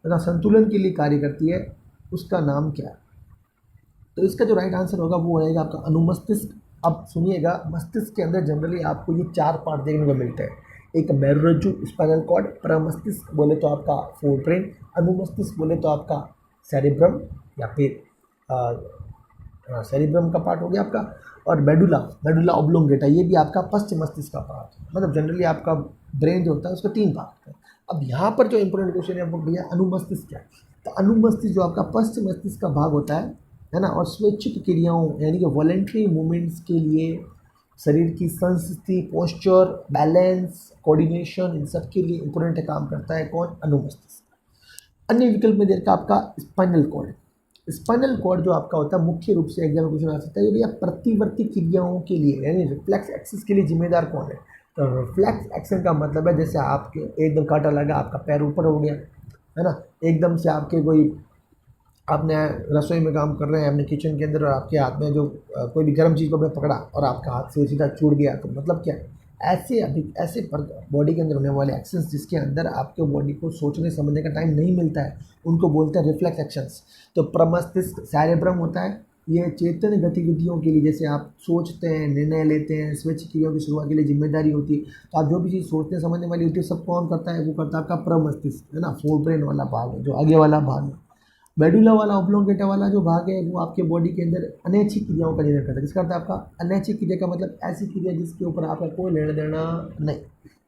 तथा संतुलन के लिए कार्य करती है, उसका नाम क्या है? तो इसका जो राइट आंसर होगा वो रहेगा आपका अनुमस्तिष्क। अब सुनिएगा, मस्तिष्क के अंदर जनरली आपको ये 4 पार्ट देखने को मिलते हैं। एक मेरुरज्जु स्पाइनल कॉर्ड, परमस्तिष्क बोले तो आपका फोरब्रेन, अनुमस्तिष्क बोले तो आपका सेरिब्रम या फिर सेरिब्रम का पार्ट हो गया आपका, और मेडुला, मेडुला ऑब्लोंगेटा, ये भी आपका पश्चिम मस्तिष्क का पार्ट है। मतलब जनरली आपका ब्रेन जो होता है उसका 3 पार्ट है। अब यहाँ पर जो इंपॉर्टेंट क्वेश्चन है वो भैया अनुमस्तिष्क क्या है? तो अनुमस्तिष्क जो आपका पश्चिम मस्तिष्क का भाग होता है ना, और स्वैच्छिक क्रियाओं यानी कि वॉलेंट्री मूवमेंट्स के लिए, शरीर की संस्थिति, पोस्चर, बैलेंस, कोऑर्डिनेशन, इन सब के लिए इंपॉर्टेंट काम करता है कौन? अनुमस्तिष्क। अन्य विकल्प में देखा आपका स्पाइनल कॉर्ड। स्पाइनल कॉर्ड जो आपका होता है मुख्य रूप से एग्जाम क्वेश्चन आ सकता है भैया प्रतिवर्ती क्रियाओं के लिए यानी रिफ्लेक्स एक्सिस के लिए जिम्मेदार कौन है? तो रिफ्लेक्स एक्शन का मतलब है जैसे आपके एकदम कांटा लगा, आपका पैर ऊपर हो गया, है ना, एकदम से आपके कोई, आपने रसोई में काम कर रहे हैं अपने किचन के अंदर और आपके हाथ में जो कोई भी गर्म चीज़ को आपने पकड़ा और आपका हाथ से सीधा छूट गया, तो मतलब क्या है? ऐसे पर बॉडी के अंदर होने वाले एक्शंस जिसके अंदर आपके बॉडी को सोचने समझने का टाइम नहीं मिलता है उनको बोलते हैं रिफ्लेक्स एक्शंस। तो प्रमस्तिष्क सेरेब्रम होता है, ये चेतन गतिविधियों के लिए, जैसे आप सोचते हैं, निर्णय लेते हैं, स्वैच्छिक क्रियाओं की शुरुआत के लिए जिम्मेदारी होती है। तो आप जो भी चीज़ सोचने समझने वाली होती है सब कौन करता है? वो करता है आपका प्रमस्तिष्क, है ना, फोर ब्रेन वाला भाग है जो आगे वाला भाग है। मेडुला वाला ऑब्लोंगेटा वाला जो भाग है वो आपके बॉडी के अंदर अनैच्छिक क्रियाओं का निर्णय करता है। किसका करता है? आपका अनैच्छिक क्रिया का मतलब ऐसी क्रिया जिसके ऊपर आपका कोई लेना देना नहीं,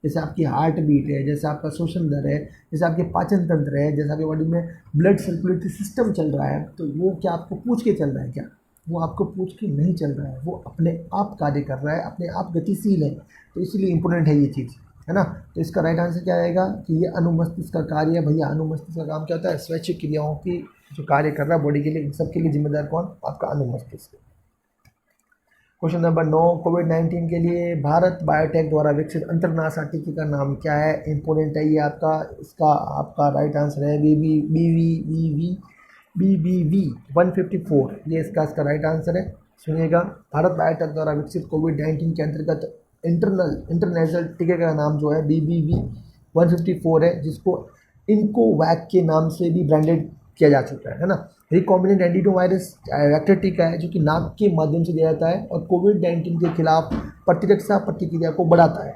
जैसे आपकी हार्ट बीट है, जैसे आपका श्वसन दर है, जैसे आपके पाचन तंत्र है, जैसे आपकी बॉडी में ब्लड सर्कुलेटरी सिस्टम चल रहा है, तो वो क्या आपको पूछ के चल रहा है क्या? वो आपको पूछ के नहीं चल रहा है, वो अपने आप कार्य कर रहा है, अपने आप गतिशील है, तो इसलिए इम्पोर्टेंट है ये चीज़, है ना। तो इसका राइट आंसर क्या आएगा कि ये अनुमस्तिष्क का कार्य है। भैया अनुमस्तिष्क का काम क्या होता है, स्वैच्छिक क्रियाओं की जो कार्य कर रहा है बॉडी के लिए, इन सब के लिए जिम्मेदार कौन, आपका अनुमस्तिष्क। क्वेश्चन नंबर 9, कोविड-19 के लिए भारत बायोटेक द्वारा विकसित अंतर्नासा टीके का नाम क्या है, इंपोर्टेंट है ये आपका। इसका आपका राइट आंसर है BBV 154, ये इसका राइट आंसर है। सुनिएगा, भारत बायोटेक द्वारा विकसित कोविड-19 के अंतर्गत इंटरनेशनल टीके का नाम जो है BBV 154 है, जिसको इनकोवैक के नाम से भी ब्रांडेड किया जा चुका है ना। रिकॉम्बिनेंट एंटीडो वायरस वेक्टर टीका है जो कि नाक के माध्यम से दिया जाता है और कोविड-19 के खिलाफ प्रतिरक्षा प्रतिक्रिया को बढ़ाता है।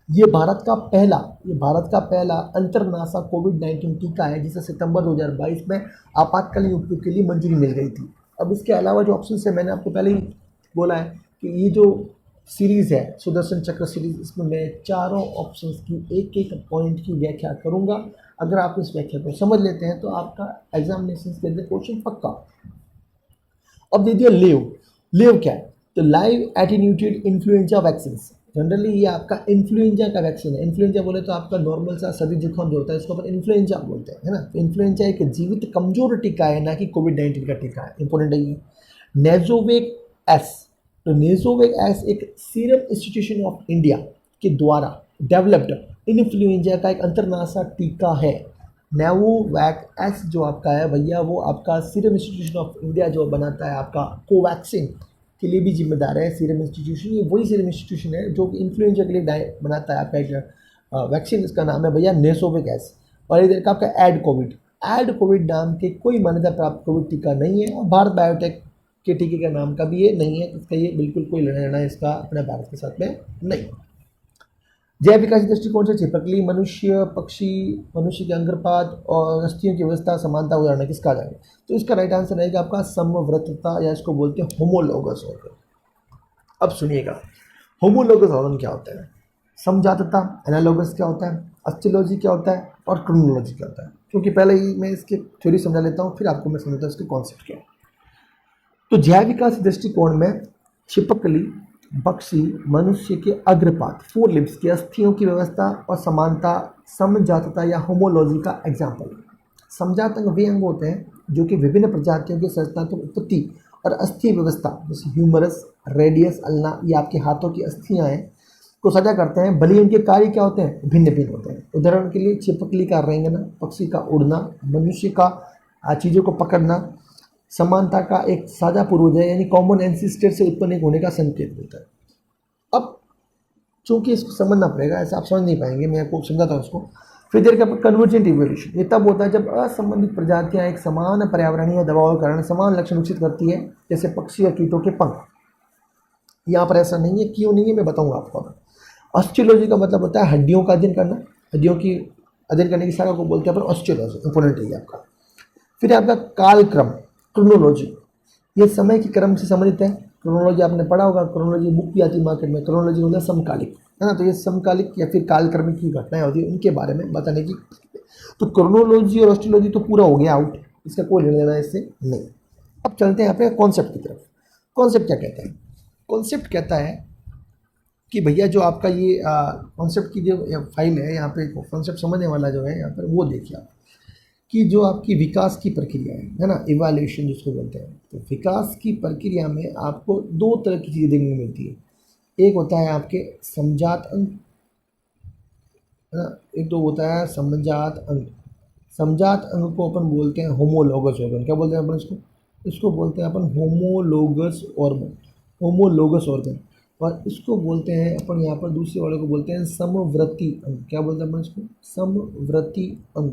ये भारत का पहला अंतर्नासा कोविड-19 टीका है जिसे सितंबर 2022 में आपातकालीन उपयोग के लिए मंजूरी मिल गई थी। अब इसके अलावा जो ऑप्शन है मैंने आपको पहले ही बोला है कि ये जो सीरीज़ है सुदर्शन चक्र सीरीज, इसमें मैं चारों ऑप्शंस की एक एक पॉइंट की व्याख्या करूंगा। अगर आप इस व्याख्या को समझ लेते हैं तो आपका एग्जामिनेशन के अंदर क्वेश्चन पक्का। अब दे दिया लेव क्या है, तो लाइव एटीन्यूटेड इन्फ्लुएंजा वैक्सीन। जनरली ये आपका इन्फ्लुएंजा का वैक्सीन है। इन्फ्लुएंजा बोले तो आपका नॉर्मल सा सर्दी जुकाम जो होता है इसको अपन इन्फ्लुएंजा बोलते हैं, है ना। तो इन्फ्लुएंजा एक जीवित कमजोर टीका है, ना कि कोविड-19 का टीका है। इंपॉर्टेंट है ये। नेजोवेक एस, तो नेजोवेक एस एक सीरम इंस्टीट्यूशन ऑफ इंडिया के द्वारा डेवलप्ड इन्फ्लुएंजा का एक अंतर्नासा टीका है। नेवोवैक एस जो आपका है भैया, वो आपका सीरम इंस्टीट्यूशन ऑफ इंडिया जो बनाता है आपका कोवैक्सीन के लिए भी जिम्मेदार है। सीरम इंस्टीट्यूशन, ये वही सीरम इंस्टीट्यूशन है जो इन्फ्लुएंजा के लिए बनाता है आपका एक वैक्सीन। इसका नाम है भैया नेजोवेक एस। और इधर का आपका एड कोविड नाम के कोई मान्यता प्राप्त कोविड टीका नहीं है और भारत बायोटेक के टीके का नाम का भी ये नहीं है। इसका ये बिल्कुल कोई लेना इसका अपने भारत के साथ में नहीं। जैव विकास दृष्टिकोण से छिपकली, मनुष्य, पक्षी, मनुष्य के अंगपात और अस्थियों की व्यवस्था समानता उदाहरण किसका जाएगा, तो इसका राइट आंसर रहेगा आपका समव्रतता, या इसको बोलते हैं होमोलोगस ऑर्गन। अब सुनिएगा, होमोलोगस ऑर्गन क्या होता है, समजातता, एनालोगस क्या होता है, ऑस्टियोलॉजी क्या होता है और क्रोनोलॉजी क्या होता है। क्योंकि पहले ही मैं इसकी थ्योरी समझा लेता हूँ, फिर आपको मैं समझाता हूँ इसके कॉन्सेप्ट क्या है। तो जैव विकास दृष्टिकोण में छिपकली, पक्षी, मनुष्य के अग्रपात, फोर लिब्स की अस्थियों की व्यवस्था और समानता समजातता या होमोलॉजी का एग्जाम्पल है। समजात अंग वे अंग होते हैं जो कि विभिन्न प्रजातियों के संरचनात्मक उत्पत्ति और अस्थि व्यवस्था, जैसे ह्यूमरस, रेडियस, अल्ना, ये आपके हाथों की अस्थियां हैं, को सजा करते हैं। भले उनके कार्य क्या होते हैं, भिन्न भिन्न होते हैं। उदाहरण के लिए छिपकली का रेंगना, पक्षी का उड़ना, मनुष्य का चीज़ों को पकड़ना समानता का एक साझा पूर्वज है, यानी कॉमन एंसिस्टर से उत्पन्न होने का संकेत देता है। अब चूंकि इसको समझना पड़ेगा, ऐसा आप समझ नहीं पाएंगे, मैं आपको समझाता हूँ उसको। फिर देर का कन्वर्जेंट इवोल्यूशन, ये तब होता है जब असंबंधित प्रजातियां एक समान पर्यावरणीय दबाव के कारण समान लक्षण विकसित करती है, जैसे पक्षी या कीटों के पंख। यहाँ पर ऐसा नहीं है, क्यों नहीं है मैं बताऊंगा आपको। ऑस्टियोलॉजी का मतलब होता है हड्डियों का अध्ययन करना, हड्डियों की अध्ययन करने की शाखा को बोलते हैं अपन ऑस्टियोलॉजी। इंपोर्टेंट है आपका। फिर आपका कालक्रम, क्रोनोलॉजी, ये समय के क्रम से संबंधित है। क्रोनोलॉजी आपने पढ़ा होगा, क्रोनोलॉजी बुक भी आती है मार्केट में। क्रोनोलॉजी मतलब समकालिक, है ना। तो ये समकालिक या फिर कालक्रमिक की घटनाएं होती है, उनके बारे में बताने की। तो क्रोनोलॉजी और ऑस्ट्रोलॉजी तो पूरा हो गया आउट, इसका कोई लेना देना इससे नहीं। अब चलते हैं अपने कॉन्सेप्ट की तरफ। कॉन्सेप्ट क्या कहता है, कॉन्सेप्ट कहता है कि भैया जो आपका ये कॉन्सेप्ट की जो फाइल है, यहाँ पे कॉन्सेप्ट समझने वाला जो है यहाँ पर, वो देखिए आप कि जो आपकी विकास की प्रक्रिया है ना, इवैल्यूएशन जिसको बोलते हैं। तो विकास की प्रक्रिया में आपको दो तरह की चीज़ें देखने को मिलती है। एक होता है आपके समजात अंग, है ना, एक तो होता है समजात अंग। समजात अंग को अपन बोलते हैं होमोलोगस ऑर्गन। क्या बोलते हैं अपन इसको, इसको बोलते हैं अपन होमोलोगस ऑर्गन, होमोलोगस ऑर्गन। और इसको बोलते हैं अपन यहाँ पर दूसरे वाले को बोलते हैं समवर्ती अंग। क्या बोलते हैं अपन इसको, समवर्ती अंग।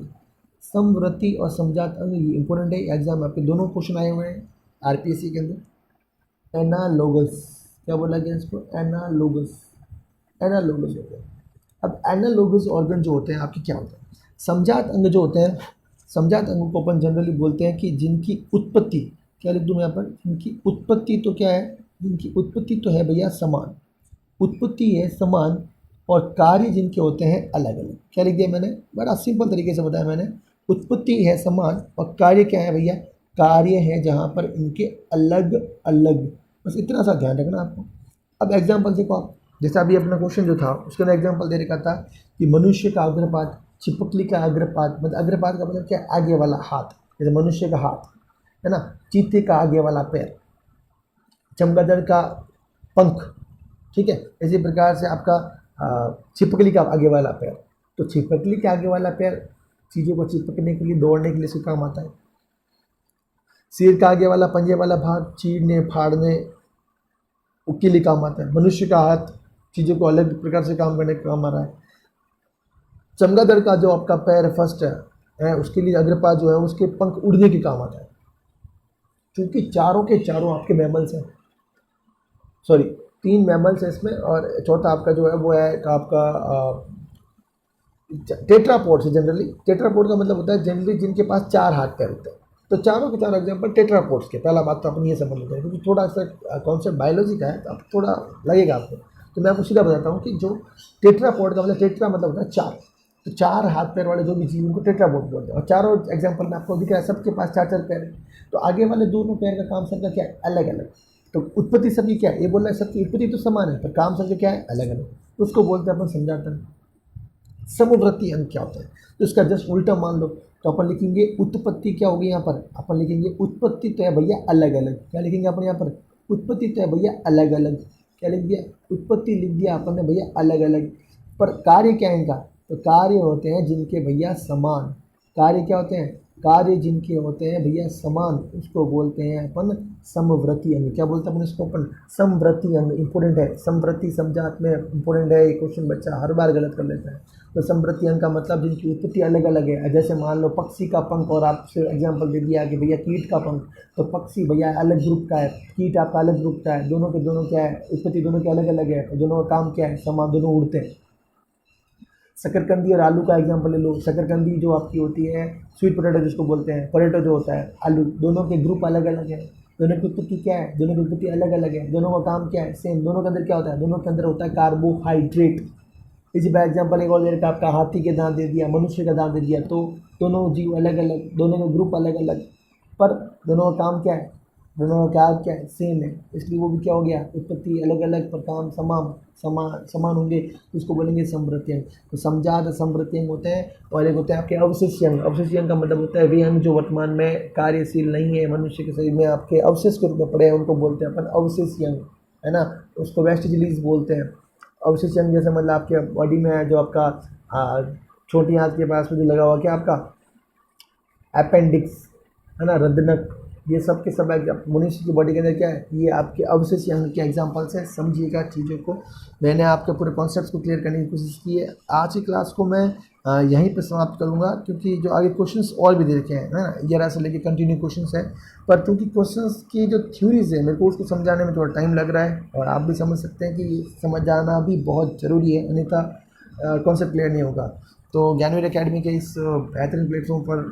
समवर्ती और समजात अंग ये इंपॉर्टेंट है, एग्जाम आपके दोनों क्वेश्चन आए हुए हैं आरपीएससी के अंदर। एनालोगस, क्या बोला गया इसको, एनालोगस, एनालोगस ऑर्गन। अब एनालोगस ऑर्गन जो होते हैं आपके क्या होते हैं, समजात अंग जो होते हैं, समजात अंग को अपन जनरली बोलते हैं कि जिनकी उत्पत्ति, क्या लिख दूँ मैं यहाँ पर, जिनकी उत्पत्ति तो क्या है, जिनकी उत्पत्ति तो है भैया समान, उत्पत्ति है समान और कार्य जिनके होते हैं अलग अलग। क्या लिख दिया मैंने, बड़ा सिंपल तरीके से बताया मैंने, उत्पत्ति है समान और कार्य क्या है भैया, कार्य है जहाँ पर इनके अलग अलग, बस इतना सा ध्यान रखना आपको। अब एग्जाम्पल देखो आप, जैसे अभी अपना क्वेश्चन जो था उसके अंदर एग्जाम्पल दे रखा था कि मनुष्य का अग्रपाद, छिपकली का अग्रपाद, मतलब अग्रपाद का मतलब क्या, आगे वाला हाथ, जैसे मनुष्य का हाथ है ना, चीते का आगे वाला पैर, चमगादड़ का पंख, ठीक है। इसी प्रकार से आपका छिपकली का आगे वाला पैर, तो छिपकली के आगे वाला पैर चीज़ों को चिपकने के लिए, दौड़ने के लिए इसका काम आता है। सिर का आगे वाला पंजे वाला भाग चीरने फाड़ने के लिए काम आता है। मनुष्य का हाथ चीज़ों को अलग प्रकार से काम करने का काम आ रहा है। चमगादड़ का जो आपका पैर फर्स्ट है उसके लिए अग्रपाद जो है उसके पंख उड़ने के काम आता है, क्योंकि चारों के चारों आपके मैमल्स हैं, सॉरी 3 मैमल्स हैं इसमें, और चौथा आपका जो है वो है आपका टेट्रापोड से। जनरली टेट्रापोड का मतलब होता है जनरली जिनके पास 4 हाथ पैर होते हैं, तो चारों के चारों एग्जाम्पल टेट्रापोड्स के। पहला बात तो अपन ये समझ लेते हैं, क्योंकि थोड़ा सा कॉन्सेप्ट बायोलॉजी का है तो अब थोड़ा लगेगा आपको, तो मैं आपको सीधा बताता हूँ कि जो टेट्रापोड का मतलब, टेट्रा मतलब होता है 4, तो 4 हाथ पैर वाले जो भी जीव उनको टेट्रापोड बोलते हैं। और चारों एग्जाम्पल में आपको दिख रहा है सबके पास 4-4 पैर है, तो आगे वाले दोनों पैर का काम सबका क्या है, अलग अलग। तो उत्पत्ति सबकी क्या है, ये बोल रहा है सबकी उत्पत्ति तो समान है, पर काम सबके क्या है, अलग अलग, तो उसको बोलते हैं अपन समझाते हैं समवर्ती अंग क्या होता है। तो इसका जस्ट उल्टा मान लो, तो अपन लिखेंगे उत्पत्ति क्या होगी, यहाँ पर अपन लिखेंगे उत्पत्ति तो है भैया अलग अलग। क्या लिखेंगे अपन यहाँ पर, उत्पत्ति तो है भैया अलग अलग। क्या लिख दिया, उत्पत्ति लिख दिया अपन ने भैया अलग अलग। पर कार्य क्या है इनका, तो कार्य होते हैं जिनके भैया समान। कार्य क्या होते हैं, कार्य जिनके होते हैं भैया समान, उसको बोलते हैं अपन समवर्ती अंग। क्या बोलते हैं अपन इसको, अपन समवर्ती अंग। इंपॉर्टेंट है, समवर्ती समझात में इंपॉर्टेंट है, ये क्वेश्चन बच्चा हर बार गलत कर लेता है। तो समवर्ती अंग का मतलब जिनकी उत्पत्ति अलग अलग है। जैसे मान लो पक्षी का पंख, और आपसे एग्जाम्पल दे दिया कि भैया कीट का पंख, तो पक्षी भैया अलग ग्रुप का है, कीट आपका अलग ग्रुप का है, दोनों के दोनों क्या है, उत्पत्ति दोनों के अलग अलग है, दोनों का काम क्या है, समान, दोनों उड़ते हैं। शकरकंदी और आलू का एग्जांपल ले लो। शकरकंदी जो आपकी होती है स्वीट पोटैटो जिसको बोलते हैं, पोटैटो जो होता है, आलू, दोनों के ग्रुप अलग अलग है, दोनों की उत्पत्ति क्या है, दोनों की उत्पत्ति अलग अलग है, दोनों का काम क्या है, सेम। दोनों के अंदर क्या होता है, दोनों के अंदर होता है कार्बोहाइड्रेट। इसी बार एग्जाम्पल एक और दे रखा, आपका हाथी के दांत दे दिया, मनुष्य का दांत दे दिया, तो दोनों जीव अलग अलग, दोनों के ग्रुप अलग अलग, पर दोनों का काम क्या है, दोनों का क्या है, सेम है, इसलिए वो भी क्या हो गया, उत्पत्ति अलग अलग पर काम समान होंगे, तो उसको बोलेंगे समवर्ती अंग। तो समजात समवर्ती अंग होते हैं। और एक होते हैं आपके अवशेषीय अंग। अवशेषीय अंग का मतलब होता है वे अंग जो वर्तमान में कार्यशील नहीं है, मनुष्य के शरीर में आपके अवशेष के रूप में पड़े हैं, उनको बोलते हैं अपन अवशेषीय अंग, है ना। उसको वेस्टिजिलीज बोलते हैं। अवशेषीय अंग जैसे मतलब आपके बॉडी में है जो आपका छोटी आंत के पास में जो लगा हुआ क्या आपका अपेंडिक्स, है ना, रदनक, ये सब के सब मनुष्य की बॉडी के अंदर क्या है, ये आपके अवशेषीय अंग के एग्जांपल्स हैं। समझिएगा चीज़ों को, मैंने आपके पूरे कॉन्सेप्ट्स को क्लियर करने की कोशिश की है। आज की क्लास को मैं यहीं पर समाप्त करूंगा, क्योंकि जो आगे क्वेश्चंस और भी दे रखे हैं, है ना, 11 से लेकर कंटिन्यू क्वेश्चंस हैं, पर क्योंकि क्वेश्चंस की जो थ्योरीज है मेरे को उसको समझाने में थोड़ा टाइम लग रहा है, और आप भी समझ सकते हैं कि समझ जाना भी बहुत ज़रूरी है, अन्यथा कॉन्सेप्ट क्लियर नहीं होगा। तो ज्ञानवीर एकेडमी के इस बेहतरीन प्लेटफॉर्म पर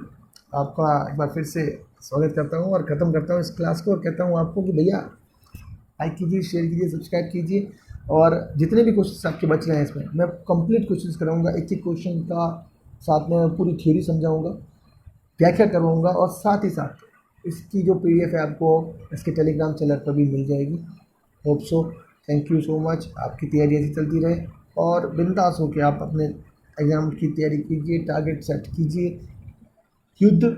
आपका एक बार फिर से स्वागत करता हूं और ख़त्म करता हूं इस क्लास को, और कहता हूं आपको कि भैया लाइक कीजिए, शेयर कीजिए, सब्सक्राइब कीजिए, और जितने भी क्वेश्चंस आपके बच रहे हैं इसमें मैं कंप्लीट क्वेश्चंस कराऊंगा। एक एक क्वेश्चन का साथ में पूरी थ्योरी समझाऊंगा, व्याख्या करवाऊंगा, और साथ ही साथ इसकी जो PDF है आपको इसके टेलीग्राम चैनल पर भी मिल जाएगी। Hope so, thank you so much. आपकी तैयारी ऐसी चलती रहे, और बिंदास होकर आप अपने एग्ज़ाम की तैयारी कीजिए, टारगेट सेट कीजिए। युद्ध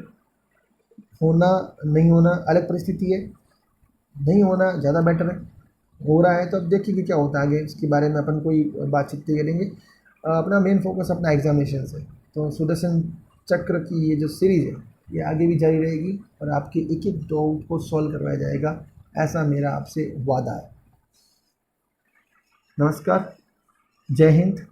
होना नहीं होना अलग परिस्थिति है, नहीं होना ज़्यादा बेटर है, हो रहा है तो अब देखिए क्या होता है आगे, इसके बारे में अपन कोई बातचीत करेंगे। अपना मेन फोकस अपना एग्जामिनेशन है, तो सुदर्शन चक्र की ये जो सीरीज़ है ये आगे भी जारी रहेगी, और आपके एक एक डाउट को सॉल्व करवाया जाएगा, ऐसा मेरा आपसे वादा है। नमस्कार, जय हिंद।